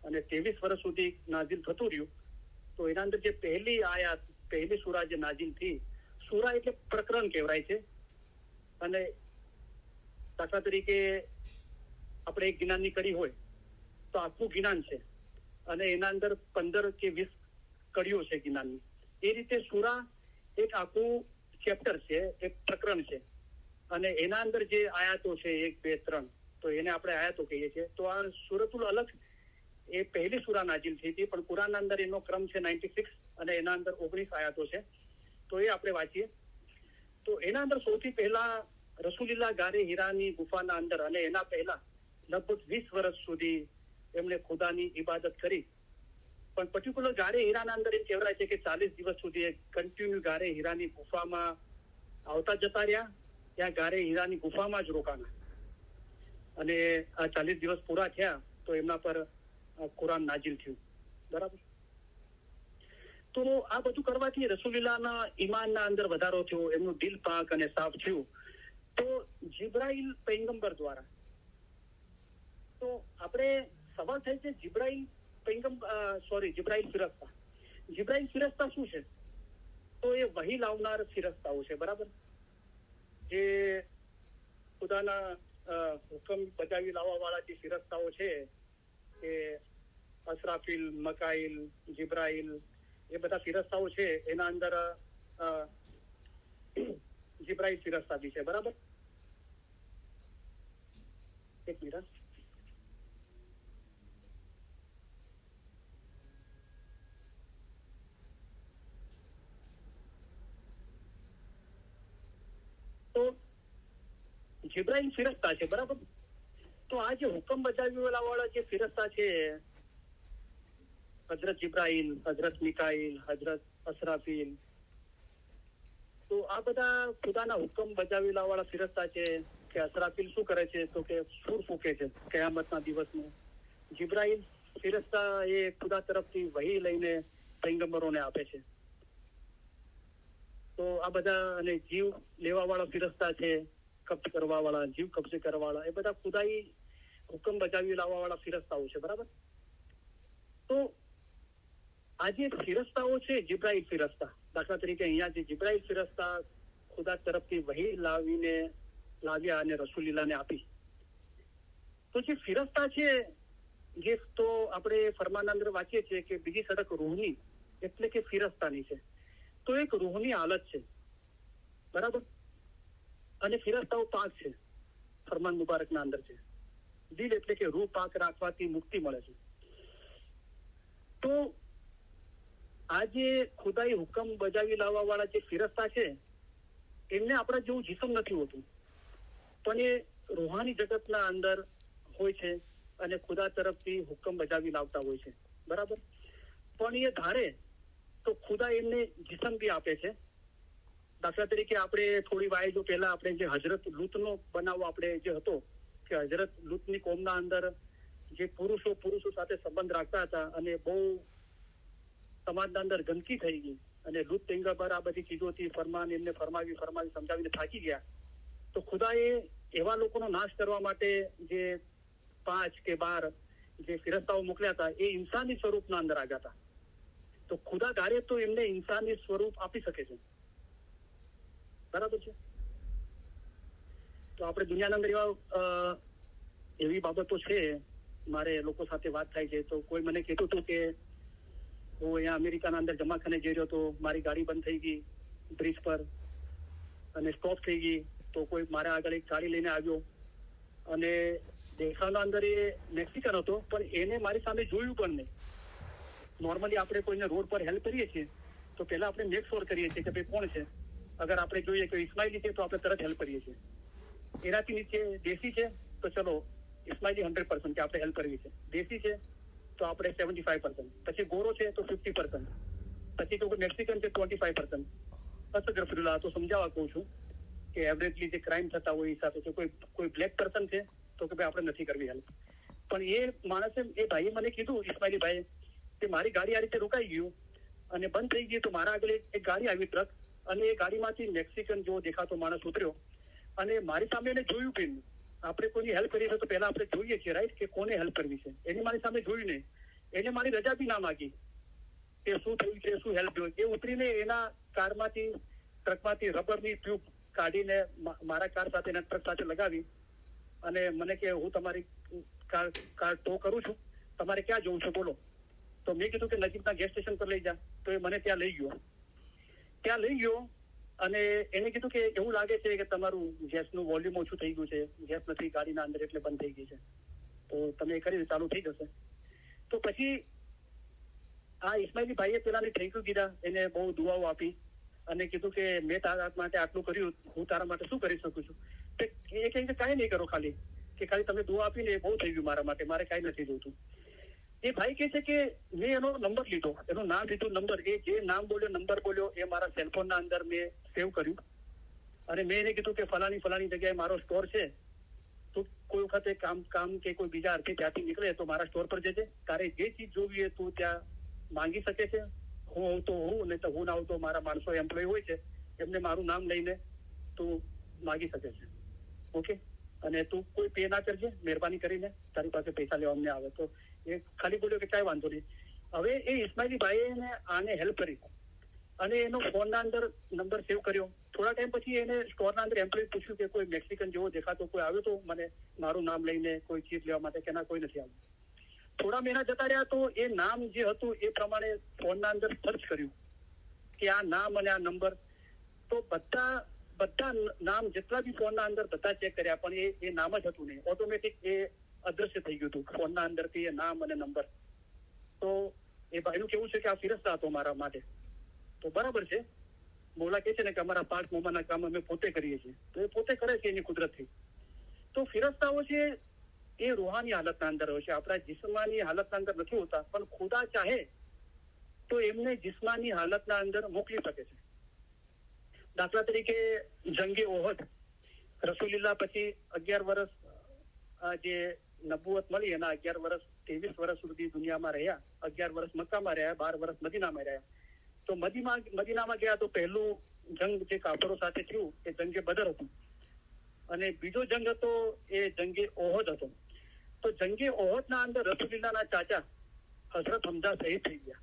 અને 23 વર્ષ સુધી નાઝિલ થતું રહ્યું, તો એના અંદર જે પહેલી આયાત, પહેલી સૂરા જે નાઝિલ થઈ, સૂરા એટલે પ્રકરણ કહેવાય છે. અને દાખલા તરીકે આપણે એક જ્ઞાનની કડી હોય તો આખું જ્ઞાન છે, અને એના અંદર 15 કે 20 કડીઓ છે જ્ઞાનની. એ રીતે સૂરા એક આખું ચેપ્ટર છે, એક પ્રકરણ છે, અને એના અંદર જે આયાતો છે 1, 2, 3, તો એને આપણે આયાતો કહીએ છીએ. તો આ સૂરતુલ અલગ એ પહેલી સૂરા નાઝિલ થઈ હતી, પણ કુરાનના અંદર એનો ક્રમ છે 96, અને એના અંદર 19 આયાતો છે. તો એ આપણે વાંચીએ. તો એના અંદર સૌથી પહેલા રસૂલીલ્લાહ ગારે હીરાની ગુફાના અંદર, અને એના પહેલા લગભગ 20 વર્ષ સુધી એમણે ખુદાની ઇબાદત કરી. પણ પર્ટિક્યુલર ગારે હીરાના અંદર એમ કહેવાય છે કે 40 દિવસ સુધી કન્ટિન્યુ ગારે હીરાની ગુફામાં આવતા જતા રહ્યા, ત્યાં ગારે હીરાની ગુફામાં જ રોકાણા. અને આ 40 દિવસ પૂરા થયા તો એમના પર કુરાન નાઝિલ થયું. બરાબર. તો આ બધું કરવાથી રસૂલીલ્લાહના ઈમાનના અંદર વધારો થયો, એમનું દિલ પાક અને સાફ થયું. તો જિબ્રાઈલ પૈગંબર દ્વારા, તો આપણે સવાલ થાય છે જિબ્રાઈલ ફિરસ્તા. જિબ્રાઈલ ફિરસ્તા શું છે? તો એ વહી લાવનાર ફિરસ્તાઓ છે. બરાબર. જે ખુદાના હુકમ બજાવી લાવવા વાળા જે ફિરસ્તાઓ છે, એ અસરાફીલ, મકાઈલ, જિબ્રાઈલ, એ બધા ફિરસ્તાઓ છે. એના અંદર જિબ્રાઈલ ફિરસ્તા બી છે. બરાબર. એક મિનિટ. તો જિબ્રાઈલ ફિરસ્તા છે. બરાબર. તો આ જે હુકમ બજાવવા વાળા જે ફિરસ્તા છે, હજરત જિબ્રાઈલ, હજરત મિકાઈલ, હજરત અસરાફીલ, તો આ બધા ખુદાના હુકમ બજાવી લાવવાળા ફિરસ્તા છે. કે અસરાફીલ શું કરે છે તો કે સૂર ફૂકે છે કયામતના દિવસનું. જિબ્રાઈલ ફિરસ્તા એ ખુદા તરફથી વહી લઈને પૈગંબરોને આપે છે. તો આ બધા અને જીવ લેવા વાળા ફિરસ્તા છે, કબ્જ કરવા વાળા, જીવ કબ્જે કરવા વાળા, એ બધા ખુદાઈ હુકમ બજાવી લાવવા વાળા ફિરસ્તાઓ છે. બરાબર. તો આ જે ફિરસ્તાઓ છે, જિબ્રાઈલ ફિરસ્તા, દાખલા તરીકે અહીંયા જે જિબ્રાઈલ ફિરસ્તા ખુદા તરફથી વહી લાવ્યા અને રસૂલીલાને આપી. તો જે ફિરસ્તા છે, જે તો આપણે ફરમાન અંદર વાંચીએ છીએ કે બીજી સડક રૂહની એટલે કે ફિરસ્તાની છે. તો એક રૂહની હાલત છે. બરાબર. અને ફિરસ્તાઓ પાક છે, ફરમાન મુબારકના અંદર છે. દિલ એટલે કે રૂહ પાક રાખવાથી મુક્તિ મળે છે. તો આ જે ખુદાઈ હુકમ બજાવી લાવવા વાળા જે ફિરસ્તા છે, એમને આપણા જેવું જીસમ નથી હોતું, પણ એ રૂહાની જગતના અંદર હોય છે અને ખુદા તરફથી હુકમ બજાવી લાવતા હોય છે. બરાબર. પણ એ ધારે તો ખુદા એમને જીસમ બી આપે છે. દાખલા તરીકે આપણે થોડી વાર જો પહેલા આપણે જે હજરત લૂતનો બનાવ આપણે જે હતો કે હજરત લૂતની કોમના અંદર જે પુરુષો સાથે સંબંધ રાખતા હતા અને બહુ સમાજના અંદર ગંદકી થઈ ગઈ અને લૂત પૈગંબર આ બધી ચીજોથી ફરમાન એમને ફરમાવી સમજાવીને થાકી ગયા. તો ખુદાએ એવા લોકોનો નાશ કરવા માટે જે 5 કે 12 જે ફિરસ્તાઓ મોકલ્યા હતા, એ ઇન્સાની સ્વરૂપના અંદર આવ્યા હતા. તો ખુદા ધારે તો એમને ઇન્સાની સ્વરૂપ આપી શકે છે. બરાબર છે. તો આપણે દુનિયાના અંદર એવી બાબતો છે, મારે લોકો સાથે વાત થાય છે. તો કોઈ મને કહેતું હતું કે હું અહીંયા અમેરિકાના અંદર જમાખાને જઈ રહ્યો હતો, મારી ગાડી બંધ થઈ ગઈ બ્રિજ પર અને સ્ટોપ થઈ ગઈ. તો કોઈ મારા આગળ એક ગાડી લઈને આવ્યો અને દેખાવના અંદર એ મેક્સિકન હતો, પણ એને મારી સામે જોયું પણ નહીં. નોર્મલી આપણે કોઈને રોડ પર હેલ્પ કરીએ છીએ તો પહેલા આપણે મેક શ્યોર કરીએ છીએ કે ભાઈ કોણ છે. અગર આપણે જોઈએ કે ઇસ્માઇલી છે તો આપણે તરત હેલ્પ કરીએ છીએ. એનાથી નીચે દેશી છે તો ચલો ઇસ્માઇલી 100% કે આપણે હેલ્પ કરવી છે. દેશી છે તો આપણે 75%, પછી ગોરો છે તો 50%, પછી તો કોઈ મેક્સિકન છે 25%. અસગર ફિરુલા તો સમજાવવા કહું છું કે એવરેજલી જે ક્રાઇમ થતા હોય હિસાબે છે. કોઈ બ્લેક પર્સન છે તો કે ભાઈ આપણે નથી કરવી હેલ્પ. પણ એ માણસે, એ ભાઈએ મને કીધું, ઇસ્માઇલી ભાઈ, કે મારી ગાડી આ રીતે રોકાઈ ગયું અને બંધ થઈ ગઈ. તો મારા આગળ એક ગાડી આવી, ટ્રક, અને એ ગાડીમાંથી મેક્સિકન જેવો દેખાતો માણસ ઉતર્યો અને મારી સામે એને જોયું કે આપણે કોઈની હેલ્પ કરીએ તો પહેલા આપણે જોઈએ છીએ, રાઈટ, કે કોને હેલ્પ કરવી છે. એને મારી સામે જોયું નહીં, એને મારી રજા બી ના માગી કે શું થયું છે, શું હેલ્પ જોઈએ. એ ઉતરીને એના કારમાંથી, ટ્રકમાંથી રબરની ટ્યુબ કાઢીને મારા કાર સાથે, ટ્રક સાથે લગાવી અને મને કે હું તમારી કાર ટો કરું છું, તમારે ક્યાં જવું છે બોલો. તો મેં કીધું કે નજીકના ગેસ સ્ટેશન પર લઈ જા. તો એ મને ત્યાં લઈ ગયો અને એને કીધું કે એવું લાગે છે કે તમારું ગેસનું વોલ્યુમ ઓછું થઈ ગયું છે, ગેસ નથી ગાડીના અંદર એટલે બંધ થઈ ગઈ છે, તો તમે એ કરી ચાલુ થઈ જશે. તો પછી આ ઇસ્માઇલી ભાઈએ પેલાને થેન્ક યુ કીધા, એને બહુ દુઆઓ આપી અને કીધું કે મેં તારા માટે આટલું કર્યું, હું તારા માટે શું કરી શકું છું. એ કહે કે કાંઈ નહીં કરો, ખાલી તમે દુઆ આપીને એ બહુ થઈ ગયું મારા માટે, મારે કાંઈ નથી જોઈતું. એ ભાઈ કહે છે કે મેં એનો નંબર લીધો, એનું નામ લીધું, નંબર, એ જે નામ બોલ્યો, નંબર બોલ્યો, એ મારા સેલફોનના અંદર મેં સેવ કર્યું અને મેં એને કીધું કે ફલાણી જગ્યાએ મારો સ્ટોર છે, તું કોઈ વખતે કામ કે કોઈ બીજા અર્થે ત્યાંથી નીકળે તો મારા સ્ટોર પર જજે. તારે જે ચીજ જોવી હોય તું ત્યાં માંગી શકે છે. હું હોઉં તો હું, નહીં તો હું ના હોઉં તો મારા માણસો એમ્પ્લોય હોય છે, એમને મારું નામ લઈને તું માંગી શકે છે. ઓકે. અને તું કોઈ પે ના કરજે, મહેરબાની કરીને, તારી પાસે પૈસા લેવા અમને આવે. તો એ ખાલી બોલ્યો કે કાંઈ વાંધો નહીં. હવે એ ઇસ્માઇલી ભાઈએ આને હેલ્પ કરી અને એનો ફોનના અંદર નંબર સેવ કર્યો. થોડા ટાઈમ પછી એને સ્ટોરના અંદર એમ્પ્લોય પૂછ્યું કે કોઈ મેક્સિકન જેવો દેખાતો કોઈ આવ્યો તો મને મારું નામ લઈને કોઈ ચીજ લેવા માટે, કે ના કોઈ નથી આવ્યું. થોડા મહિના જતા રહ્યા તો એ નામ જે હતું એ પ્રમાણે ફોનના અંદર સર્ચ કર્યું કે આ નામ અને આ નંબર, તો બધા નામ જેટલા બી ફોનના અંદર બધા ચેક કર્યા, પણ એ નામ જ હતું નહીં. ઓટોમેટિક એ અદ્રશ્ય થઈ ગયું હતું ફોનના અંદરથી એ નામ અને નંબર. તો એ ભાઈનું કેવું છે કે આ ફિરસ્તા હતો મારા માટે. તો બરાબર છે, મોલા કહે છે ને કે અમારા 5 મોમાના કામ અમે પોતે કરીએ છીએ, તો એ પોતે કરે છે એની કુદરતથી. તો ફિરસ્તાઓ છે એ રૂહાની હાલતના અંદર હોય છે, આપણા જિસ્માની હાલતના અંદર નથી હોતા. પણ ખુદા ચાહે તો એમને જિસ્માની હાલતના અંદર મોકલી શકે છે. દાખલા તરીકે જંગે ઓહદ, રસૂલિલ્લાહ પછી 11 વર્ષ જે નબુવત મળી એના 11 વર્ષ 23 વર્ષ સુધી દુનિયામાં રહ્યા, 11 વર્ષ મક્કામાં રહ્યા, 12 વર્ષ મદીનામાં રહ્યા. તો મદીનામાં ગયા તો પહેલું જંગ જે કાફરો સાથે થયું એ જંગે બદર હતું, અને બીજો જંગ હતો એ જંગે ઓહદ હતો. તો જંગે ઓહદના અંદર રસૂલિલ્લાહના ચાચા હઝરત હમઝા શહીદ થઈ ગયા,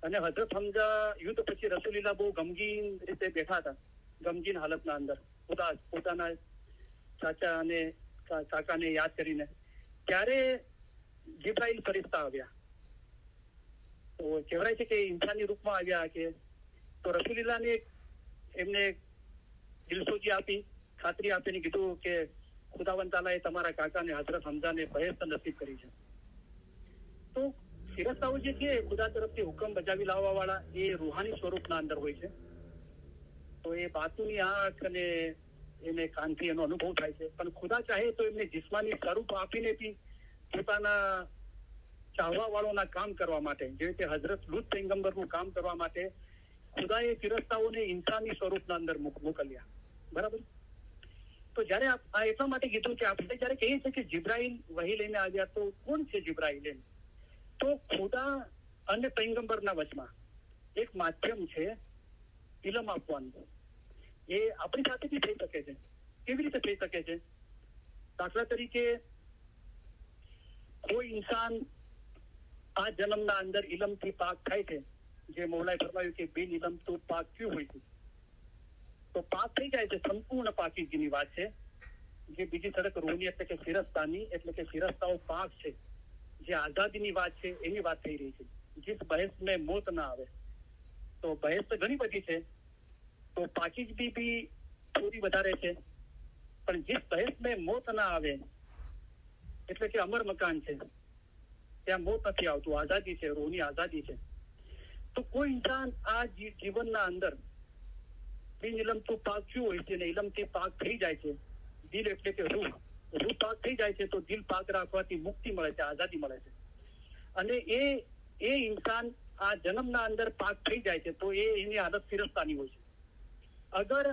અને હઝરત હમઝા યુદ્ધ પછી રસૂલિલ્લાહ બહુ ગમગીન રીતે બેઠા હતા, ગમગીન હાલતના અંદર પોતાના ચાચા અને કાકાને યાદ કરીને. ત્યારે જીબ્રાઈલ ફરિશ્તા આવ્યા. તો કહેવાય છે કે ઇન્સાની રૂપમાં આવ્યા કે તો રસૂલિલ્લાહને એમને દિલસોજી આપી, ખાતરી આપીને કીધું કે ખુદાવંદ તાલાએ તમારા કાકાને હઝરત હમઝાને બહેશ્ત નસીબ કરી છે. તો ફિરસ્તાઓ જે છે ખુદા તરફથી હુકમ બજાવી લાવવા વાળા એ રૂહાની સ્વરૂપના અંદર હોય છે. તો એ બાતુની આંખ અને એને કાનથી એનો અનુભવ થાય છે, પણ ખુદા ચાહે તો એમને જિસ્માની સ્વરૂપ આપીને બી પોતાના ચાહવા વાળોના કામ કરવા માટે, જેવી રીતે હઝરત લુત પૈગંબરનું કામ કરવા માટે ખુદાએ ફિરસ્તાઓને ઇન્સાની સ્વરૂપના અંદર મોકલ્યા. બરાબર. તો જયારે આ એટલા માટે કીધું કે આપણે જયારે કહીએ છીએ કે જીબ્રાઈલ વહી લઈને આવ્યા, તો કોણ છે જીબ્રાઈલ? એમ તો ખુદા અને પૈગંબરના વચમાં એક માધ્યમ છે ઇલમ આપવાનું. એ આપણી સાથે બી થઈ શકે છે. કેવી રીતે થઈ શકે છે? દાખલા તરીકે કોઈ ઇન્સાન આ જન્મના અંદર ઇલમથી પાક થાય છે, જે મૌલાએ ફરમાવ્યું કે બિન ઇલમ તો પાક ક્યું હોય છે, તો પાક થઈ જાય છે. સંપૂર્ણ પાકીગીની વાત છે. જે બીજી સડક રૂહની એટલે કે ફિરસ્તાની એટલે કે ફિરસ્તાઓ પાક છે, જે આઝાદીની વાત છે એની વાત થઈ રહી છે. જીસ બહેસ મેં મોત ના આવે, તો બહેસ તો ઘણી બધી છે, તો પાકીઝગી બી થોડી વધારે છે. પણ જીસ બહેસ મેં મોત ના આવે એટલે કે અમર મકાન છે, ત્યાં મોત નથી આવતું, આઝાદી છે, રૂહની આઝાદી છે. તો કોઈ ઇન્સાન આ જીવનના અંદર બિન ઇલમતું પાક શું હોય છે ને ઇલમથી પાક થઈ જાય છે. દિલ એટલે કે રૂહ પાક થઈ જાય છે, તો દિલ પાક રાખવાથી મુક્તિ મળે છે, આઝાદી મળે છે. અને એ ઇન્સાન આ જન્મના અંદર પાક થઈ જાય છે, તો એની આદત ફિરસ્તાની હોય છે. અગર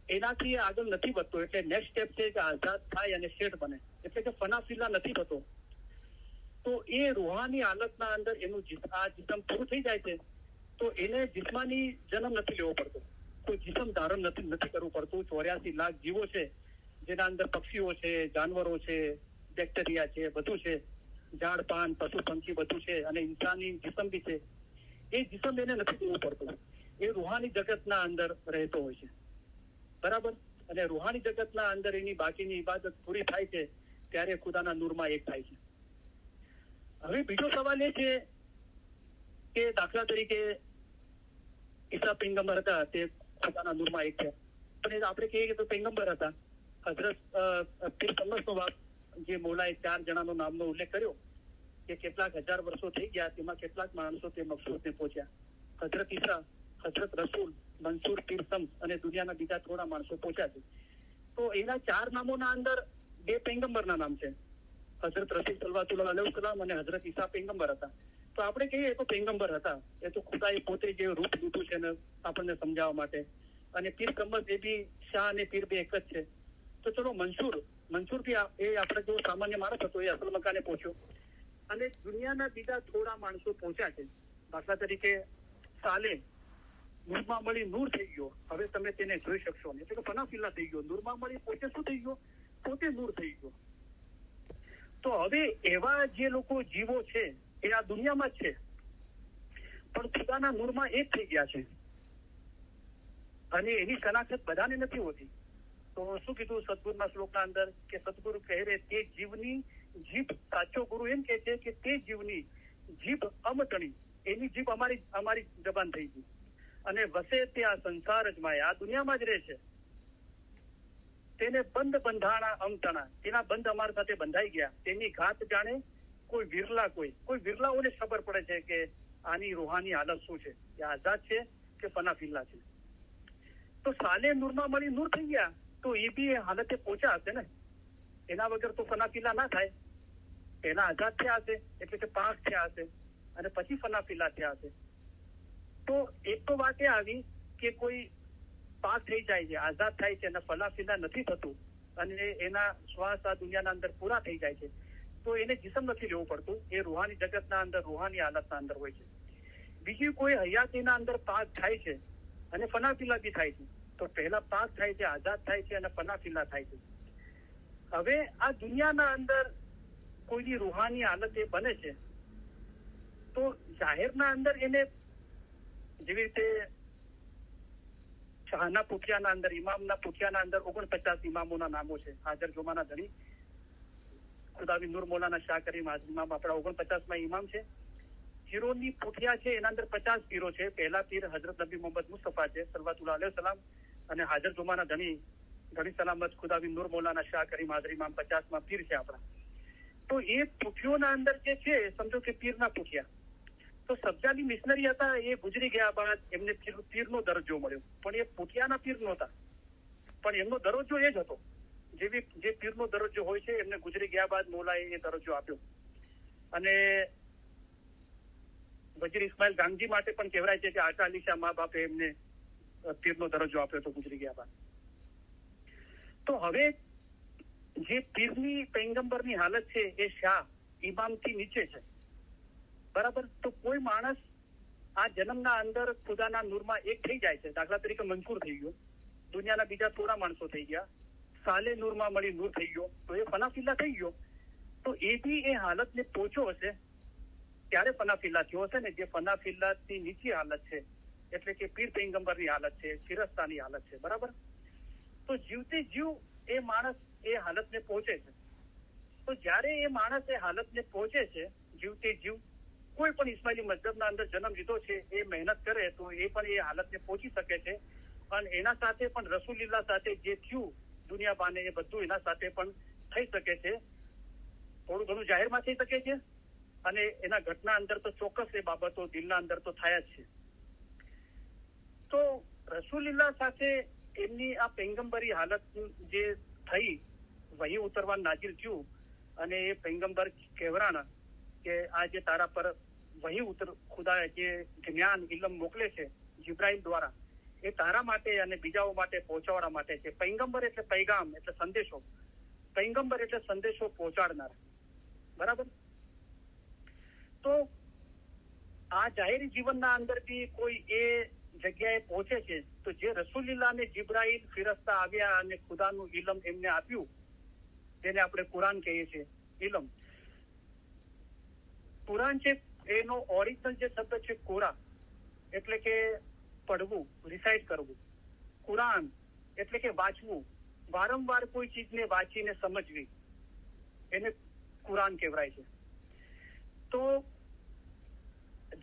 એનાથી આગળ નથી વધતો, એટલે નેક્સ્ટ સ્ટેપ છે કે આઝાદ થાય અને શેઠ બને, એટલે કે ફનાફિલ્લા નથી થતો, તો એ રૂહાની હાલતના અંદર એનું આ જીસમ પૂરું થઈ જાય છે. તો એને જિસ્માની જન્મ નથી લેવો પડતો, કોઈ જીસમ ધારણ નથી કરવું પડતું. 84 લાખ જીવો છે, જેના અંદર પક્ષીઓ છે, જાનવરો છે, બેક્ટેરિયા છે, બધું છે, ઝાડ પાન પશુ પંખી બધું છે, અને ઇન્સાની જીસમ બી છે. એ જીસમ એને નથી લેવું પડતું, એ રૂહાની જગતના અંદર રહેતો હોય છે. બરાબર. અને રૂહાની જગતના અંદર એની બાકીની ઇબાદત પૂરી થાય છે, ત્યારે ખુદાના નૂરમાં એક થાય છે. હવે બીજો સવાલ એ છે કે દાખલા તરીકે ઈસા પૈગંબર હતા, તે ખુદાના નૂરમાં એક છે, પણ આપણે કહીએ કે પૈગંબર હતા. હઝરત પીર તમસનો બાપ જે મૌલાએ 4 જણાનો નામનો ઉલ્લેખ કર્યો કે કેટલાક હજાર વર્ષો થઈ ગયા, તેમાં કેટલાક માણસો તે મકસૂદને પહોંચ્યા. હઝરત ઈસા, હઝરત રસૂલ, મંસૂર પીર શમ્સ અને દુનિયાના બીજા થોડા માણસો પહોંચ્યા છે. તો એના 4 નામોના અંદર 2 પૈગંબરના નામ છે, હઝરત રસૂલ સલ્લલ્લાહુ અલૈહિ વસલ્લમ અને હઝરત ઈસા પૈગંબર હતા. તો આપણે કહીએ તો પૈગંબર હતા, એ તો ખુદાએ પોતે જે રૂપ લીધું છે ને આપણને સમજાવવા માટે. અને પીર કમ્મર એ બી શાહ અને પીર બે એક જ છે. તો ચલો મંસૂર બી એ આપણે જો સામાન્ય માણસ હતો, એ અસલ મકાને પહોંચ્યો. અને દુનિયાના બીજા થોડા માણસો પહોંચ્યા છે. દાખલા તરીકે સાલે નૂરમાં મળી નૂર થઈ ગયો, હવે તમે તેને જોઈ શકશો ને, એટલે કે ફનાફિલ્લા થઈ ગયો. નૂરમાં મળી પોતે શું થઈ ગયો? પોતે નૂર થઈ ગયો. તો હવે એવા જે લોકો જીવો છે એ આ દુનિયામાં જ છે, પણ ખુદાના નૂરમાં એક થઈ ગયા છે, અને એની શનાખત બધાને નથી હોતી. તો શું કીધું સદગુરુના શ્લોકના અંદર કે સદગુરુ કહે રે તે જીવની જીભ, સાચો ગુરુ એમ કે છે કે તે જીવની જીભ અમતણી, એની જીભ અમારી જબાન થઈ ગઈ, અને વસે તે આ સંસાર જ માય, આ દુનિયામાં જ રહે છે. તેને બંધ બંધાણા અમતણા, તેના બંધ અમારી સાથે બંધાઈ ગયા. તેની ઘાત જાણે કોઈ વિરલાઓને ખબર પડે છે કે આની રૂહાની હાલત શું છે, એ આઝાદ છે કે ફનાફિલ્લા છે. તો સાલે નૂરમાં મળી નૂર થઈ ગયા, તો એ બી હાલતે પહોંચ્યા હશે ને. એના વગર તો ફનાફિલ્લા ના થાય. પહેલા આઝાદ થયા હશે, એટલે કે પાક થયા હશે, અને પછી ફનાફિલા થયા હશે. તો એક તો વાત એ આવી કે કોઈ પાક થઈ જાય છે, આઝાદ થાય છે અને ફનાફિલા નથી થતું અને એના શ્વાસ આ દુનિયાના અંદર પૂરા થઈ જાય છે, તો એને જીસમ નથી લેવું પડતું, એ રૂહાની જગતના અંદર, રૂહાની હાલતના અંદર હોય છે. બીજી કોઈ હયાતીના અંદર પાક થાય છે અને ફનાફિલા બી થાય છે. તો પહેલા પાક થાય છે, આઝાદ થાય છે અને ફનાફિલા થાય છે. હવે આ દુનિયાના અંદર કોઈની રૂહાની હાલત એ બને છે, તો જાહેરના અંદર એને જેવી રીતે શાહના પુઠિયાના અંદર, ઇમામના પુઠિયાના અંદર 49 ઇમામોના નામો છે. હાજર જોમાના ધણી ખુદાવી નૂર મૌલાના શાહ કરીમ હાજર ઇમામ આપણા 49માં ઇમામ છે. પીરોની પુઠિયા છે એના અંદર 50 પીરો છે. પહેલા પીર હજરત નબી મોહમ્મદ મુસ્તફા છે સલ્લલ્લાહુ અલૈહિ વસલ્લમ, અને હાજર જોમાના ધણી ઘણી સલામત ખુદાવી નૂર મૌલાના શાહ કરીમ હાજર ઇમામ 50માં પીર છે આપણા. તો એ પુઠિયોના અંદર જે છે સમજો કે પીરના પુઠિયા, તો સબ્જાની મિશનરી હતા, એ ગુજરી ગયા બાદ એમને પીરનો દરજ્જો મળ્યો, પણ એ પુઠિયાના પીર નહોતા, પણ એમનો દરજ્જો એ જ હતો. જે પીરનો દરજ્જો હોય છે એમને ગુજરી ગયા બાદ મૌલાએ એ દરજ્જો આપ્યો. અને વજીર ઇસ્માઇલ ગાંગજી માટે પણ કહેવાય છે કે આકા અલી શાહ મા બાપે એમને પીરનો દરજ્જો આપ્યો હતો ગુજરી ગયા બાદ. તો હવે જે પીરની પૈગંબરની હાલત છે એ શાહ ઇમામથી નીચે છે, બરાબર. તો કોઈ માણસ આ જન્મના અંદર ખુદાના નૂરમાં એક થઈ જાય છે, દાખલા તરીકે મંસૂર થઈ ગયો, દુનિયાના બીજા થોડા માણસો થઈ ગયા, સાલે નૂરમાં મળી નૂર થઈ ગયો, તો એ ફનાફિલ્લા થઈ ગયો. તો એ બી એ હાલતને પહોંચ્યો હશે ત્યારે ફનાફિલ્લા થયો હશે ને. જે ફનાફિલ્લાથી નીચી હાલત છે એટલે કે પીર પૈગંબરની હાલત છે, ફિરસ્તાની હાલત છે, બરાબર. તો જીવતે જીવ એ માણસ એ હાલતને પહોંચે છે. તો જ્યારે એ માણસ એ હાલતને પહોંચે છે, જીવતે જીવ કોઈ પણ ઇસ્માઇલી મઝહબના અંદર જન્મ લીધો છે, એ મહેનત કરે તો એ પણ એ હાલતને પહોંચી શકે છે. અને એના સાથે પણ રસૂલિલ્લાહ સાથે જે થયું દુનિયા બાને એ બધું એના સાથે પણ થઈ શકે છે. થોડું ઘણું જાહેરમાં થઈ શકે છે અને એના ઘટના અંદર તો ચોક્કસ એ બાબતો દિલના અંદર તો થયા જ છે. તો રસૂલિલ્લાહ સાથે એમની આ પૈગંબરી હાલત જે થઈ, વહી ઉતરવા નાઝિલ થયું અને એ પૈગંબર કહેવરાણા કે આ જે તારા પર વહી ઉતર ખુદા જે જ્ઞાન ઇલમ મોકલે છે જિબ્રાઈલ દ્વારા, એ તારા માટે અને બીજાઓ માટે પહોંચાડવા માટે છે. પૈગંબર એટલે પૈગામ એટલે સંદેશો, પૈગંબર એટલે સંદેશો પહોંચાડનાર, બરાબર. તો આ જાહેરી જીવનના અંદર બી કોઈ એ જગ્યાએ પહોંચે છે તો જે રસૂલિલ્લાહ ને જિબ્રાઈલ ફિરસ્તા આવ્યા અને ખુદાનું ઇલમ એમને આપ્યું, જેને આપણે કુરાન કહીએ છીએ ઇલમ. કુરાન છે એનો ઓરિજિનલ જે શબ્દ છે કોરા એટલે કે પડવું, રિસાઇટ કરવું. કુરાન એટલે કે વાંચવું, વારંવાર કોઈ ચીજને વાંચીને સમજવી, એને કુરાન કહેવાય છે. તો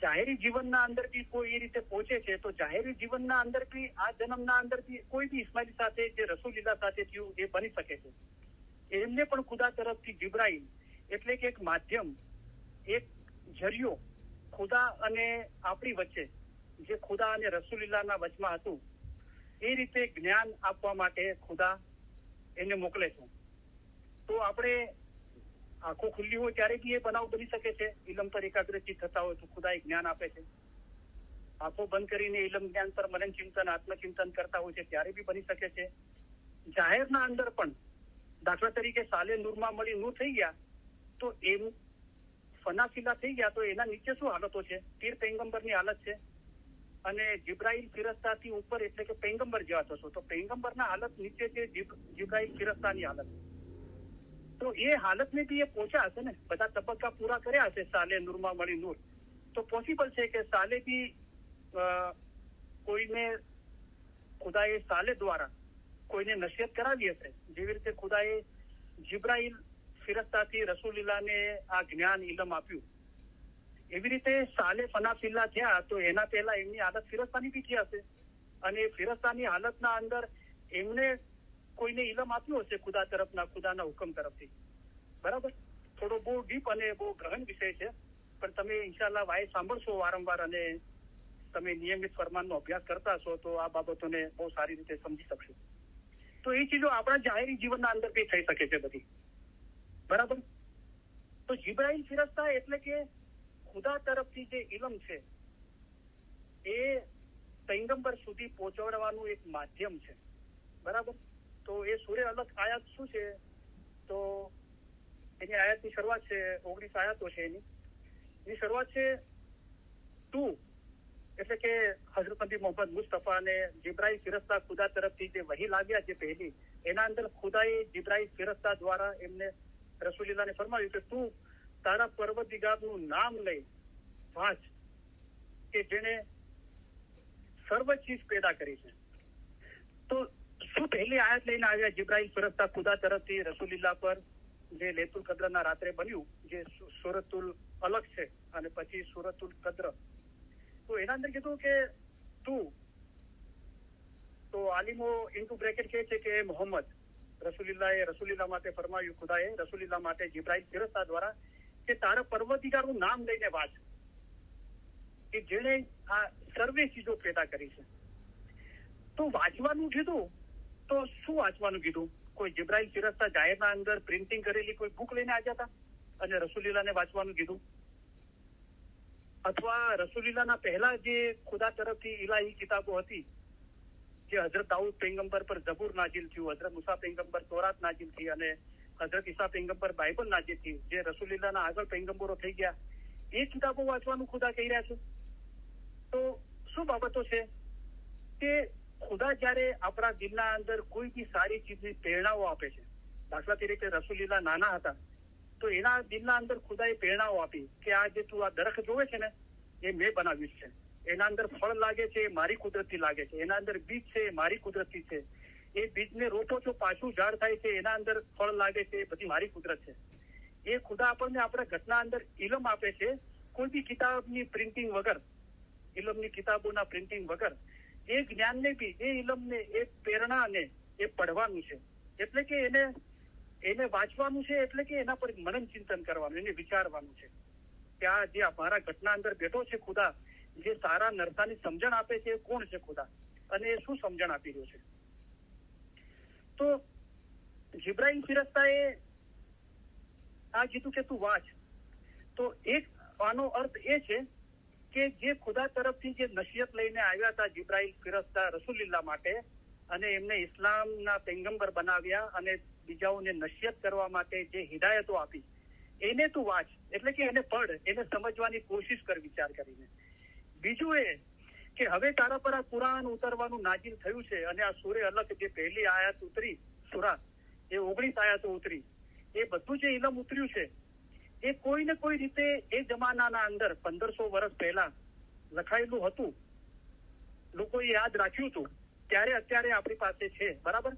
જાહેરી જીવનના અંદર બી કોઈ એ રીતે પહોંચે છે, તો જાહેરી જીવનના અંદર બી આ જન્મના અંદર બી કોઈ બી ઇસ્માઇલી સાથે જે રસૂલિલ્લાહ સાથે થયું એ બની શકે છે. એમને પણ ખુદા તરફથી જિબ્રાઈલ એટલે કે એક માધ્યમ, એક જરિયો ખુદા અને આપણી વચ્ચે, જે ખુદા અને રસૂલિલ્લાહના વચમાં હતું, એ રીતે જ્ઞાન આપવા માટે ખુદા એને મોકલે છે. તો આપણે આંખો ખુલ્લી હોય ત્યારે બી એ બનાવ બની શકે છે. ઇલમ પર એકાગ્રચિત થતા હોય તો ખુદા જ્ઞાન આપે છે. આંખો બંધ કરીને ઇલમ જ્ઞાન પર મનન ચિંતન, આત્મચિંતન કરતા હોય છે ત્યારે બી બની શકે છે. જાહેરના અંદર પણ દાખલા તરીકે સાલે નૂરમાં મળી નૂર થઈ ગયા તો એમ ફનાફિલા થઈ ગયા, તો એના નીચે શું હાલતો છે? પીર પૈગંબરની હાલત છે. અને જિબ્રાઈલ ફિરસ્તાથી ઉપર એટલે કે પૈગંબર જેવા થશો, તો પૈગંબરના હાલત નીચે છે જિબ્રાઈલ ફિરસ્તાની હાલત. તો એ હાલતને બી એ પહોંચ્યા હશે ને, બધા તબક્કા પૂરા કર્યા હશે સાલે નૂરમાં મળી નૂર, તો પોસિબલ છે કે સાલે બી કોઈને ખુદાએ સાલે દ્વારા કોઈને નસીહત કરાવી હશે, જેવી રીતે ખુદાએ જિબ્રાઈલ ફિરસ્તાથી રસૂલિલ્લાહને આ જ્ઞાન ઇલમ આપ્યું. એવી રીતે સાલે ફનાફિલ્લા થયા તો એના પહેલા એમની હાલત ફિરસ્તાની બી થઈ હશે, અને ફિરસ્તાની હાલતના અંદર એમને કોઈને ઇલમ આપ્યું હશે ખુદા તરફના, ખુદાના હુકમ તરફથી, બરાબર. થોડો બહુ ડીપ અને બહુ ગહન વિષય છે, પણ તમે ઇન્શાલ્લાહ વાય સાંભળશો વારંવાર અને તમે નિયમિત ફરમાનનો અભ્યાસ કરતા હશો તો આ બાબતોને બહુ સારી રીતે સમજી શકશો. તો એ ચીજો આપણા જાહેરી જીવનના અંદર બી થઈ શકે છે બધી, બરાબર. તો જિબ્રાઈલ ફિરસ્તા એટલે કે ખુદા તરફથી જે ઇલમ છે એ પૈગંબર સુધી પહોંચાડવાનું એક માધ્યમ છે, બરાબર. તો એ સૂરે અલગ આયાત શું છે? તો એની આયાતની શરૂઆત છે, 19 આયાતો છે એની શરૂઆત છે 2, એટલે કે હઝરત નબી મોહમ્મદ મુસ્તફા ને જિબ્રાઈલ ફિરસ્તા ખુદા તરફથી જે વહી લાવ્યા જે પહેલી, એના અંદર ખુદાએ જિબ્રાઈલ ફિરસ્તા દ્વારા એમને રસૂલુલ્લાહને ફરમાવ્યું કે તું તારા પરવરદિગારનું નામ લઈ વાંચ કે જેને સર્વ ચીજ પેદા કરી છે. તો શું પહેલી આયત લઈને આવ્યા જિબ્રાઈલ ફિરસ્તા ખુદા તરફથી રસૂલુલ્લાહ પર, જે લૈલતુલ કદ્રના રાત્રે બન્યું, જે સૂરતુલ અલગ છે અને પછી સૂરતુલ કદ્ર. તો એના અંદર કીધું કે તું, તો આલિમો ઇન્ટુ બ્રેકેટ કહે છે કે મોહમ્મદ, રસૂલુલ્લાહ માટે ફરમાયું ખુદાએ રસૂલુલ્લાહ માટે જિબ્રાઈલ ફિરસ્તા દ્વારા કે તારા પરવરદિગારનું નામ લઈને વાંચ કે જેણે આ સર્વે ચીજો પેદા કરી છે. તો વાંચવાનું કીધું, તો શું વાંચવાનું કીધું? કોઈ જિબ્રાઈલ ફિરસ્તા જાહેરના અંદર પ્રિન્ટિંગ કરેલી કોઈ બુક લઈને આવ્યા હતા અને રસૂલુલ્લાહને વાંચવાનું કીધું? અથવા રસૂલુલ્લાહના પહેલા જે ખુદા તરફથી ઇલાહી કિતાબો હતી, જે હઝરત દાઉદ પૈગંબર પર ઝબૂર નાઝિલ થયું, હઝરત મૂસા પૈગંબર તોરાત નાઝિલ થઈ અને હઝરત ઈસા પૈગંબર બાઇબલ નાઝિલ થઈ, જે રસૂલુલ્લાહના આગળ પૈગંબરો થઈ ગયા, એ કિતાબો વાંચવાનું ખુદા કહી રહ્યા છે. તો શું બાબતો છે કે ખુદા જયારે આપણા દિલના અંદર કોઈ બી સારી ચીજની પ્રેરણાઓ આપે છે, દાખલા તરીકે રસૂલુલ્લાહ નાના હતા તો એના દિલના અંદર ખુદાએ પ્રેરણાઓ આપી કે આ જે તું આ દરખત જોવે છે ને એ મેં બનાવ્યું છે, એના અંદર ફળ લાગે છે એ મારી કુદરતથી લાગે છે, એના અંદર બીજ છે એ મારી કુદરતથી છે, એ બીજને રોપો છો પાછું ઝાડ થાય છે, એના અંદર ફળ લાગે છે, એ બધી મારી કુદરત છે. એ ખુદા આપણને આપણા ઘટના અંદર ઇલમ આપે છે, કોઈ બી કિતાબની પ્રિન્ટિંગ વગર, ઇલમની કિતાબોના પ્રિન્ટિંગ વગર. એ જ્ઞાનને બી, એ ઇલમને, એ પ્રેરણાને એ પડવાનું છે, એટલે કે એને વાંચવાનું છે, એટલે કે એના પર મનન ચિંતન કરવાનું, એને વિચારવાનું છે કે આ જે અમારા ઘટના અંદર બેઠો છે ખુદા, જે સારા નરસાની સમજણ આપે છે, એ કોણ છે ખુદા, અને એ શું સમજણ આપી રહ્યો છે. તો જિબ્રાઈલ ફિરસ્તાએ આ કીધું કે તું વાંચ. તો એક આનો અર્થ એ છે કે જે ખુદા તરફથી જે નસીહત લઈને આવ્યા હતા જિબ્રાઈલ ફિરસ્તા રસૂલુલ્લાહ માટે, અને એમને ઇસ્લામના પૈગંબર બનાવ્યા અને બીજાઓને નસીહત કરવા માટે જે હિદાયતો આપી, એને તું વાંચ, એટલે કે એને પઢ, એને સમજવાની કોશિશ કર વિચાર કરીને. બીજું એ કે હવે તારા પર આ કુરાન ઉતરવાનું નાઝિલ થયું છે અને આ સૂરે અલગ જે પહેલી આયાત ઉતરી, સૂરા એ 19 આયાતો ઉતરી, એ બધું જે ઇલમ ઉતર્યું છે એ કોઈ ને કોઈ રીતે એ જમાનાના અંદર 1500 વર્ષ પહેલા લખાયેલું હતું, લોકોએ યાદ રાખ્યું હતું, ત્યારે અત્યારે આપણી પાસે છે, બરાબર.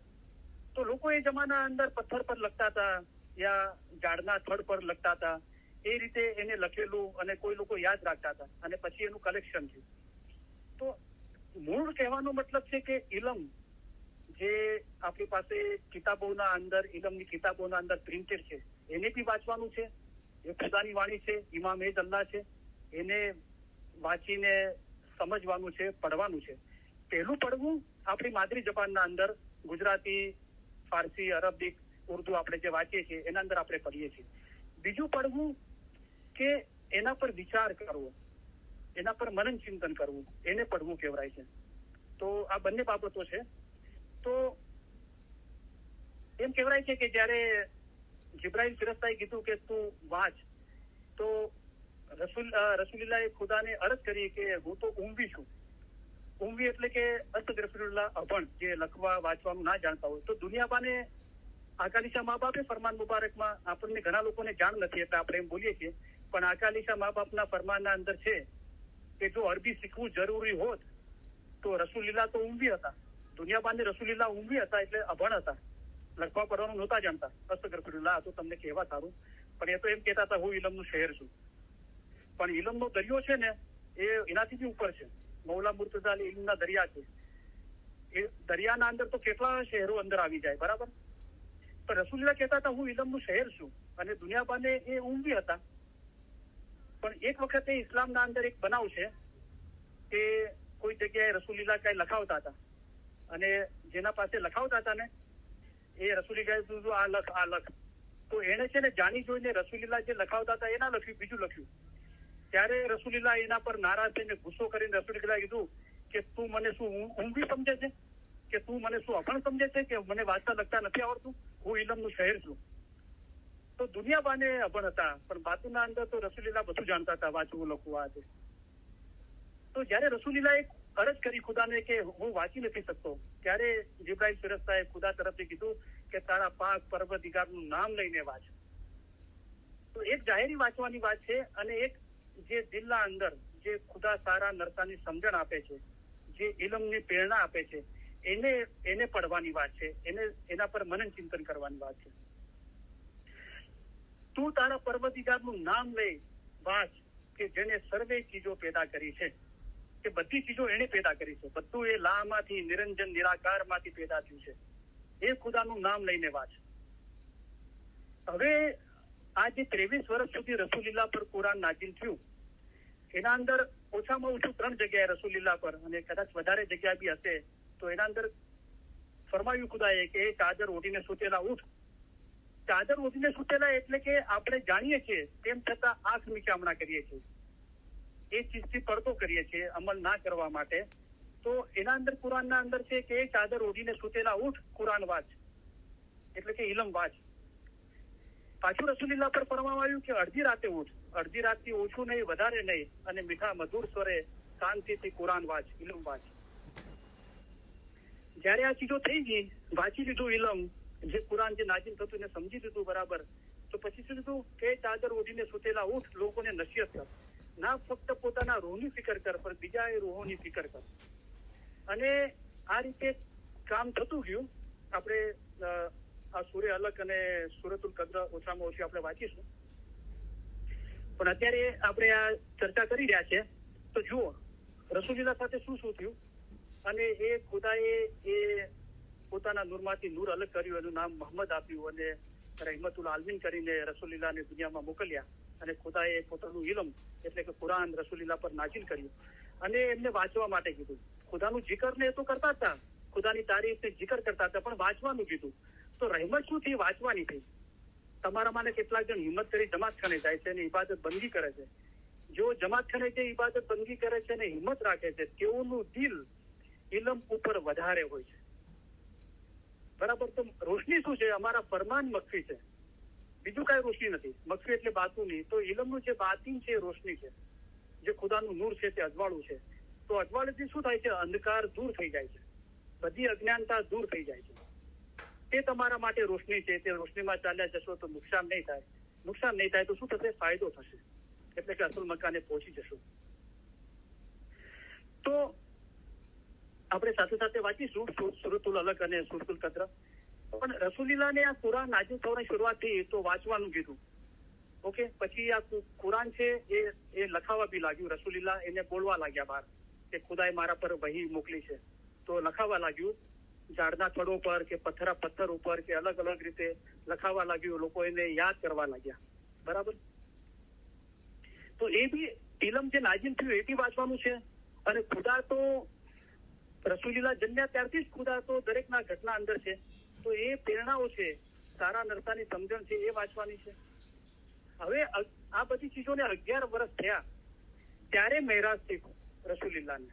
તો લોકો એ જમાના અંદર પથ્થર પર લખતા હતા યા ઝાડના થડ પર લખતા હતા, એ રીતે એને લખેલું અને કોઈ લોકો યાદ રાખતા હતા અને પછી એનું કલેક્શન થયું. તો મૂળ કહેવાનો મતલબ છે કે ઇલમ જે આપણી પાસે કિતાબોના અંદર, ઇલમની કિતાબોના અંદર પ્રિન્ટેડ છે, એને બી વાંચવાનું છે. એ ખુદાની વાણી છે, ઇમામ એ જ અલ્લાહ છે, એને વાંચીને સમજવાનું છે, પડવાનું છે. પહેલું પડવું આપણી માદરી જબાનના અંદર, ગુજરાતી, ફારસી, અરબિક, ઉર્દુ આપણે જે વાંચીએ છીએ એના અંદર આપણે પઢીએ છીએ. બીજું પડવું કે એના પર વિચાર કરવો, એના પર મનન ચિંતન કરવું, એને પડવું કહેવાય છે. તો આ બંને બાબતો છે. તો એમ કહેવાય છે કે જયારે જિબ્રાઈલ ફિરસ્તાએ કીધું કે તું વાંચ, તો રસૂલુલ્લાહે ખુદાને અરજ કરી કે હું તો ઊંઘી છું. ઊંઘી એટલે કે અસ્તગફિરુલ્લાહ, અભણ, જે લખવા વાંચવાનું ના જાણતા હોય. તો દુનિયાબાને આકાલીશા મા બાપે ફરમાન મુબારકમાં, આપણને ઘણા લોકોને જાણ નથી એટલે આપણે એમ બોલીએ છીએ, પણ આકાલીશા મા બાપના ફરમાનના અંદર છે કે જો અરબી શીખવું જરૂરી હોત તો રસૂલુલ્લાહ તો ઊંઘી હતા, દુનિયાબાને રસૂલુલ્લાહ ઊંઘી હતા એટલે અભણ હતા, લખવા પડવાનું નહોતા જાણતા. અસ્તગફિરુલ્લાહ તો તમને કહેવા સારું, પણ એ તો એમ કહેતા હતા હું ઇલમનું શહેર છું. પણ ઇલમનો દરિયો છે ને એ એનાથી બી ઉપર છે. મૌલા મુર્તઝા અલી ઇલ્મના દરિયા છે. એ દરિયાના અંદર તો કેટલા શહેરો અંદર આવી જાય, બરાબર. પણ રસૂલુલ્લાહ કહેતા હતા હું ઇલમનું શહેર છું, અને દુનિયાબાને એ ઊંઘી હતા. પણ એક વખતે ઇસ્લામના અંદર એક બનાવ છે કે કોઈ જગ્યાએ રસૂલુલ્લાહ કઈ લખાવતા હતા, અને જેના પાસે લખાવતા હતા ને એ રસૂલુલ્લાહે કીધું આ લખ. તો એને છે ને જાણી જોઈને રસૂલુલ્લાહ જે લખાવતા હતા એના લખ્યું, બીજું લખ્યું. ત્યારે રસુલીલા એના પર નારાજ થઈને ગુસ્સો કરીને રસુલીલા કીધું કે તું મને શું ઊંઘી સમજે છે, કે તું મને શું અભણ સમજે છે, કે મને વાંચતા લખતા નથી આવડતું, હું ઇલમનું શહેર છું. તો દુનિયા બાને અભણ હતા, પણ બાતુના અંદર તો રસુલીલા બધું જાણતા હતા, વાંચવું લખવું આ છે. તો જયારે રસુલીલા એક અરજ કરી ખુદાને કે હું વાંચી નથી શકતો, ત્યારે જિબ્રાઈલ ફિરસ્તાએ ખુદા તરફથી કીધું કે તારા પાક પરવરદિગારનું નામ લઈને વાંચ. તો એક જાહેરી વાંચવાની વાત છે, અને એક જે દિલના અંદર જે ખુદા સારા નરસાની સમજણ આપે છે, જે ઇલમની પ્રેરણા આપે છે, એને પડવાની વાત છે, એના પર મનન ચિંતન કરવાની વાત છે. તું તારા પરવરદિગારનું નામ લઈ વાંચ કે જેને સર્વે ચીજો પેદા કરી છે, કે બધી ચીજો એને પેદા કરી છે, બધું એ લામાંથી નિરંજન નિરાકારમાંથી પેદા થયું છે. એ ખુદાનું નામ લઈને વાંચ. હવે આ જે 23 વર્ષ સુધી રસુલીલા પર કુરાન નાઝિલ થયું, એના અંદર ઓછામાં ઓછું 3 જગ્યાએ રસુલીલા પર, અને કદાચ વધારે જગ્યા બી હશે, તો એના અંદર ફરમાવ્યું ખુદાએ કે એ ચાદર ઓઢીને સૂતેલા ઉઠ. ચાદર ઓઢીને સૂતેલા એટલે કે આપણે જાણીએ છીએ તેમ છતાં આંખ મીચામણા કરીએ છીએ, એ ચીજથી પડતો કરીએ છીએ અમલ ના કરવા માટે. તો એના અંદર કુરાનના અંદર છે કે એ ચાદર ઓઢીને સૂતેલા ઉઠ, કુરાન વાંચ, એટલે કે ઇલમ વાંચ. પાછું રસુલીલા પર ફરવામાં આવ્યું કે અડધી રાતે ઉઠ, અડધી રાતથી ઓછું નહીં, વધારે નહીં, અને મીઠા મધુર સ્વરે શાંતિથી કુરાન વાંચ, ઇલમ વાંચ. જયારે આ ચીજો થઈ ગઈ, વાંચી લીધું ઇલમ, જે કુરાન જે નાઝિલ થતું એને સમજી લીધું બરાબર, તો પછી શું લીધું કે ચાદર ઓઢીને સૂતેલા ઉઠ, લોકોને નસીહત કર. ના ફક્ત પોતાના રૂહની ફિકર કર, પણ બીજા એ રૂહોની ફિકર કર. અને આ રીતે કામ થતું ગયું. આપણે આ સૂર્ય અલગ અને સૂરતુલ કદ્ર ઓછામાં ઓછી આપણે વાંચીશું, પણ અત્યારે આપણે આ ચર્ચા કરી રહ્યા છે. તો જુઓ રસુલીલા સાથે શું થયું, અને એ ખુદાએ એ પોતાના નૂરમાંથી નૂર અલગ કર્યું, એનું નામ મોહમ્મદ આપ્યું, અને રહેમતુલ આલમીન કરીને રસુલીલાને દુનિયામાં મોકલ્યા. અને ખુદાએ પોતાનું ઇલમ એટલે કે કુરાન રસુલીલા પર નાઝિલ કર્યું, અને એમને વાંચવા માટે કીધું. ખુદાનું જિકર ને એ તો કરતા હતા, ખુદાની તારીફ જિકર કરતા હતા, પણ વાંચવાનું કીધું. તો રહેમત શું થઈ? વાંચવાની થઈ. તમારામાંને કેટલાક જણ હિંમત કરી જમાત ખાને જાય છે અને ઇબાદત બંદગી કરે છે. જો જમાત ખાને જે ઇબાદત બંદગી કરે છે અને હિંમત રાખે છે, તેઓનું દિલ ઇલમ ઉપર વધારે હોય છે. બરાબર. તો રોશની શું છે? અમારા ફરમાન મખફી છે, બીજું કઈ રોશની નથી. મખફી એટલે બાતુની. તો ઇલમનું જે બાતિન છે એ રોશની છે, જે ખુદાનું નૂર છે તે અજવાળું છે. તો અજવાળેથી શું થાય છે? અંધકાર દૂર થઈ જાય છે, બધી અજ્ઞાનતા દૂર થઈ જાય છે. તે તમારા માટે રોશની છે. તે રોશનીમાં ચાલ્યા જશો તો નુકસાન નહીં થાય. નુકસાન નહીં થાય તો શું થશે? ફાયદો થશે, એટલે કે અસલ મકાને પહોંચી જશો. તો આપણે સાથે સાથે વાંચીશું સૂરતુલ અલગ અને સૂરતુલ કદ્ર. પણ રસુલીલાને આ કુરાન નાઝિલ થવાની શરૂઆત થઈ તો વાંચવાનું કીધું. ઓકે. પછી આ કુરાન છે એ લખાવા બી લાગ્યું. રસુલીલા એને બોલવા લાગ્યા બહાર કે ખુદાએ મારા પર વહી મોકલી છે. તો લખાવા લાગ્યું, ઝાડના થડો પર કે પથ્થર ઉપર કે અલગ અલગ રીતે લખાવા લાગ્યું. લોકો એને યાદ કરવા લાગ્યા. બરાબર. તો એ બી ઇલમ જે નાઝિલ થયું એ બી વાંચવાનું છે. અને ખુદા તો રસુલીલા જન્મ્યા ત્યારથી જ ખુદા તો દરેકના ઘટના અંદર છે. તો એ પ્રેરણાઓ છે, સારા નરસાની સમજણ છે, એ વાંચવાની છે. હવે આ બધી ચીજોને 11 વર્ષ થયા ત્યારે મહેરાજ થઈ રસુલીલાને.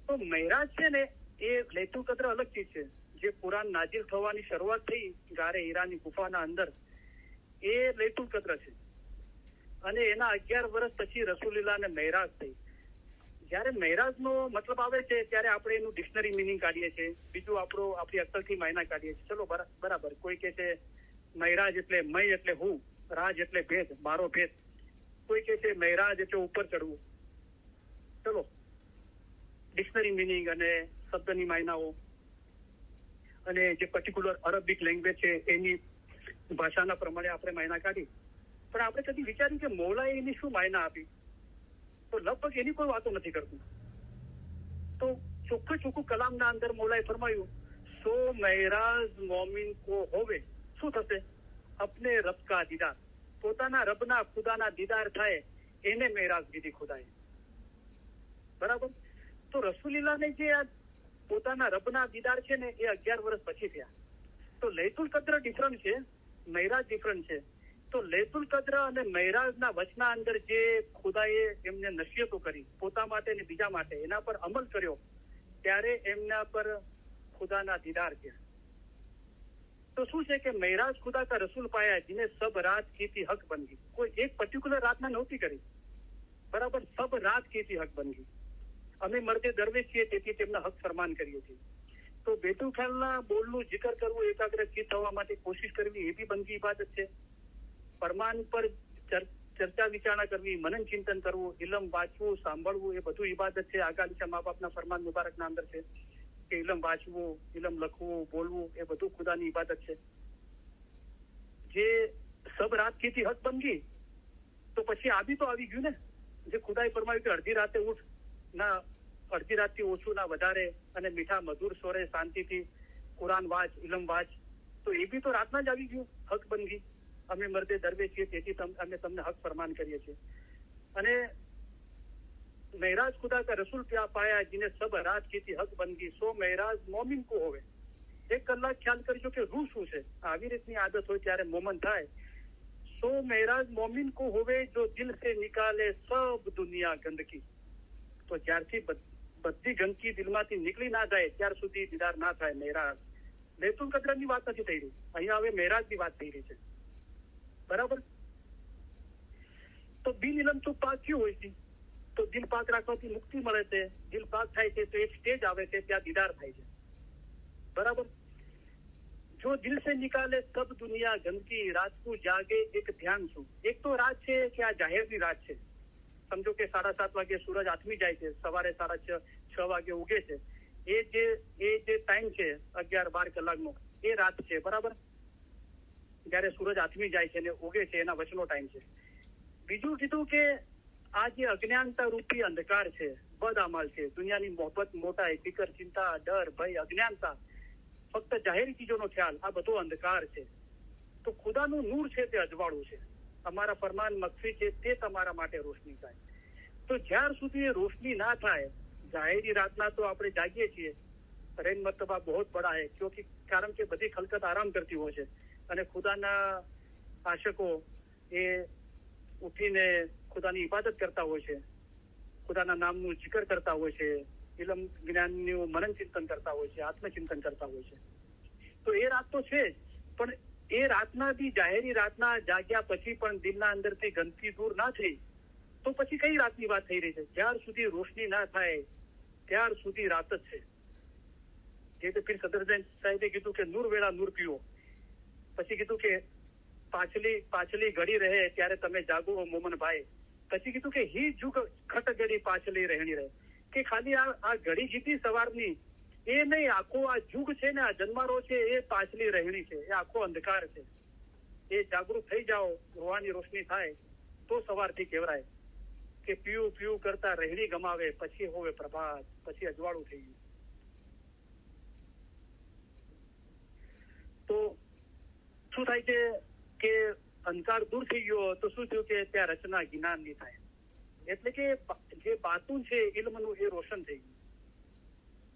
તો મહેરાજ છે ને એ લૈતુલ કદ્ર અલગ ચીજ છે. જે કુરાન નાઝિલ થવાની શરૂઆત થઈ ગારે હીરાની ગુફાના અંદર, એ લૈતુલ કદ્ર છે. અને એના 11 વર્ષ પછી રસુલીલાને મહેરાજ થઈ. જયારે મહેરાજનો મતલબ આવે છે ત્યારે આપણે એનું ડિક્શનરી મિનિંગ કાઢીએ છીએ, બીજું આપણી અક્કલથી માયના કાઢીએ છીએ. ચલો બરાબર. કોઈ કહે છે મહેરાજ એટલે મય એટલે હું, રાજ એટલે ભેદ, મારો ભેદ. કોઈ કહે છે મહેરાજ એટલે ઉપર ચડવું. ચલો ડિક્શનરી મિનિંગ અને શબ્દની માયનાઓ અને જે પર્ટિક્યુલર અરબિક લેંગ્વેજ છે એની ભાષાના પ્રમાણે આપણે માયના કાઢી. પણ આપણે કદી વિચાર્યું કે મૌલાએ એની શું માયના આપી? તો લગભગ એની કોઈ વાતો નથી કરતું. તો ચોખ્ખું કલામના અંદર મૌલાએ ફરમાયું, સો મહેરાજ મોમિન કો હોવે, શું થશે? અપને રબ કા દીદાર, પોતાના રબના ખુદાના દીદાર થાય, એને મહેરાજ કીધી ખુદાએ. બરાબર. તો રસુલીલાને જે આ પોતાના રબના દીદાર છે ને એ 11 વર્ષ પછી થયા. તો લૈતુલ કદ્ર ડિફરન્ટ છે, મહેરાજ ડિફરન્ટ છે. તો લૈતુલ કદ્ર અને મહેરાજના વચના અંદર જે ખુદાએ એમને નસીહતો કરી પોતા માટે અને બીજા માટે, એના પર અમલ કર્યો, ત્યારે એમના પર ખુદાના દીદાર છે. તો શું છે કે મહેરાજ ખુદા કા રસૂલ પાયા जिन्हें सब रात की थी हक बन गई. કોઈ એક પર્ટિક્યુલર રાતના નહોતી કરી, બરાબર, સબ રાત की थी हक बन गई. અમે મર્દે દરવેશ છીએ તેથી તેમના હક ફરમાન કરીએ છીએ. તો બેતુલ ખ્યાલના બોલનું જિકર કરવું, એકાગ્ર ચિત્ત થવા માટે કોશિશ કરવી, એ બી બંદગી ઇબાદત છે. ફરમાન પર ચર્ચા વિચારણા કરવી, મનન ચિંતન કરવું, ઇલમ વાંચવું, સાંભળવું, એ બધું ઇબાદત છે. આગા લીચા મા બાપના ફરમાન મુબારકના અંદર છે કે ઇલમ વાંચવું, ઇલમ લખવું, બોલવું, એ બધું ખુદાની ઇબાદત છે. જે સબ રાત કીથી હક બન ગઈ, તો પછી આ બી તો આવી ગયું ને, જે ખુદાએ ફરમાવ્યું કે અડધી રાતે ઉઠ, ના અડધી રાતથી ઓછું ના વધારે, અને મીઠા મધુર સ્વરે શાંતિથી કુરાન વાંચ, ઇલમ વાંચ, તો એ બી તો રાતના જ આવી ગયું, હક બન ગઈ. અમે મર્દે દરવે છીએ તેથી અમે તમને હક ફરમાન કરીએ છીએ. અને મહેરાજ ખુદા કા રસૂલ ક્યાં પાયા जिन्हें सब रात की थी हक बन गई, સો મહેરાજ મોમિન કો હોવે. 1 કલાક ખ્યાલ કરજો કે રૂહ શું છે. આવી રીતની આદત હોય ત્યારે મોમન થાય. સો મહેરાજ મોમિન કો હોવે જો દિલ से निकाले सब दुनिया गंदगी. તો જ્યારથી બધી ગંદકી દિલમાંથી નીકળી ના જાય ત્યાર સુધી દીદાર ના થાય મહેરાજ. લૈતુલ કદ્રની વાત નથી થઈ રહી, અહીંયા હવે મહેરાજની વાત થઈ રહી છે, બરાબર. તો બિન ઇલમ તો પાક ક્યું હોય છે? તો દિલ પાક રાખવાથી મુક્તિ મળે છે. દિલ પાક થાય છે તો એક સ્ટેજ આવે છે, ત્યાં દીદાર થાય છે, બરાબર. જો દિલ से निकाले सब दुनिया गंदगी, रात को जागे एक ध्यान શું. એક તો રાત છે કે આ જાહેરની રાત છે. સમજો કે 7:30 વાગે સૂરજ આથમી જાય છે, સવારે 6:30 વાગે ઉગે છે. એ જે ટાઈમ છે 11-12 કલાકનો, એ રાત છે, બરાબર, જયારે સૂરજ આથમી જાય છે ને ઉગે છે, એના વચનો ટાઈમ છે. બીજું કીધું કે આ જે અજ્ઞાનતા રૂપી અંધકાર છે, બદ અમલ છે, દુનિયાની મોહબ્બત, મોટાઈ, ફિકર, ચિંતા, ડર, ભય, અજ્ઞાનતા, ફક્ત જાહેરી ચીજોનો ખ્યાલ, આ બધો અંધકાર છે. તો ખુદાનું નૂર છે તે અજવાળું છે. અમારા ફરમાન મખફી છે તે તમારા માટે રોશની થાય. તો જ્યાર સુધી એ રોશની ના થાય, જાહેરી રાતના તો આપણે જાગીએ છીએ, રેન મર્તબા બહુ બડા હૈ, ક્યોંકि કારણ કે બધી ખલકત આરામ કરતી હોય છે અને ખુદાના આશકો એ ઉઠીને ખુદાની ઇબાદત કરતા હોય છે, ખુદાના નામનું જિકર કરતા હોય છે, ઇલમ જ્ઞાનનું મનન ચિંતન કરતા હોય છે, આત્મચિંતન કરતા હોય છે. તો એ રાત તો છે જ, પણ એ રાતના બી જાહેરી રાતના જાગ્યા પછી પણ દિલના અંદરથી ગંદકી દૂર ના થઈ, તો પછી કઈ રાતની વાત થઈ રહી છે? જ્યાર સુધી રોશની ના થાય ત્યાર સુધી રાત જ છે. જે તો પીર સદરજન સાહેબે કીધું કે નૂર વેળા નૂર પીઓ. પછી કીધું કે પાછલી ઘડી રહે ત્યારે તમે જાગો મોમનભાઈ. પછી કીધું કે હી જુગ ખટ ઘડી પાછલી રહેણી રહે. કે ખાલી આ ઘડી જીતી સવારની એ નહીં, આખો આ જુગ છે ને, આ જન્મારો છે, એ પાછલી રહેણી છે, એ આખો અંધકાર છે. એ જાગૃત થઈ જાઓ, રૂહાની રોશની થાય તો સવારથી કહેવાય કે પીવું પીવું કરતા રહેણી ગમાવે, પછી હોવે પ્રભાત, પછી અજવાળું થઈ ગયું. તો શું થાય છે કે અંધકાર દૂર થઈ ગયો તો શું થયું કે ત્યાં રચના જ્ઞાન ની થાય, એટલે કે જે બાતું છે ઇલ્મનું એ રોશન થઈ ગયું.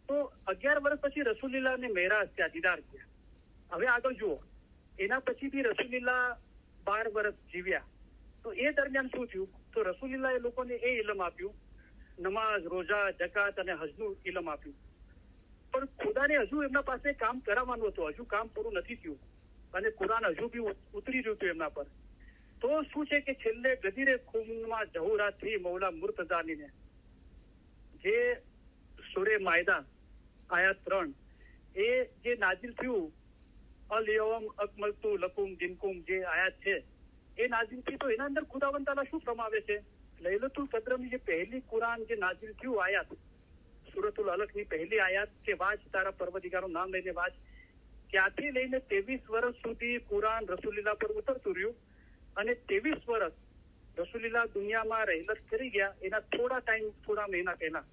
તો 11 વર્ષ પછી રસૂલીલા ને મહેરાજ ત્યાં દીદાર થયા. હવે આગળ જુઓ, એના પછી બી રસૂલીલા 12 વર્ષ જીવ્યા. તો એ દરમિયાન શું થયું? તો રસૂલીલા એ લોકોને એ ઇલમ આપ્યું, નમાઝ, રોજા, જકાત અને હજનું ઇલમ આપ્યું. પણ ખુદાને હજુ એમના પાસે કામ કરાવવાનું હતું, હજુ કામ પૂરું નથી થયું અને કુરાન હજુ બી ઉતરી રહ્યું હતું એમના પર. તો શું છે કે છેલ્લે ગદીરે ખૂનમાં જહુરાત થી મૌલા મુર્તઝાલીને જે સૂરે માયદા આયાત 3 એ જે નાઝિલ થયું, અલ યૌમ અકમલતુ લકુમ દિનકુમ, જે આયાત છે એ નાઝિલ થઈ. તો એના અંદર ખુદાવંદ તાલા શું ફરમાવે છે? લૈલતુલ કદ્રની જે પહેલી કુરાન જે નાઝિલ થયું આયાત, સૂરતુલ અલક ની પહેલી આયાત કે વાંચ તારા પરવદિગારનું નામ લઈને વાંચ, ત્યાંથી લઈને 23 વર્ષ સુધી કુરાન રસૂલીલા પર ઉતરતું રહ્યું. અને 23 વર્ષ રસૂલીલા દુનિયામાં રહેલત કરી ગયા. એના થોડા મહિના પહેલા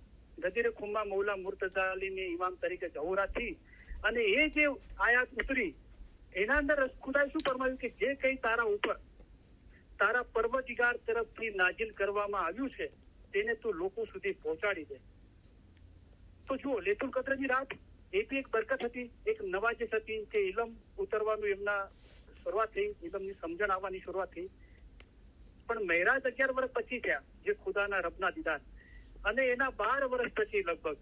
ગદીરે ખુમ્મા મૌલા મુર્તઝાલીની ઇમામ તરીકે જહુરાત થી, અને એ જે આયાત ઉતરી એના અંદર ખુદાએ શું ફરમાવ્યું કે જે કઈ તારા ઉપર તારા પરવદિગાર તરફથી નાઝિલ કરવામાં આવ્યું છે તેને તું લોકો સુધી પહોંચાડી દે. તો જુઓ, લૈતુલ કદ્રની રાત એ બી એક બરકત હતી, એક નવાજીશ હતી કે ઇલમ ઉતરવાનું એમના શરૂઆત થઈ, ઇલમની સમજણ આવવાની શરૂઆત થઈ. પણ મહેરાજ 11 વર્ષ પછી થયા, જે ખુદાના રબના દીદાર, અને એના 12 વર્ષ પછી લગભગ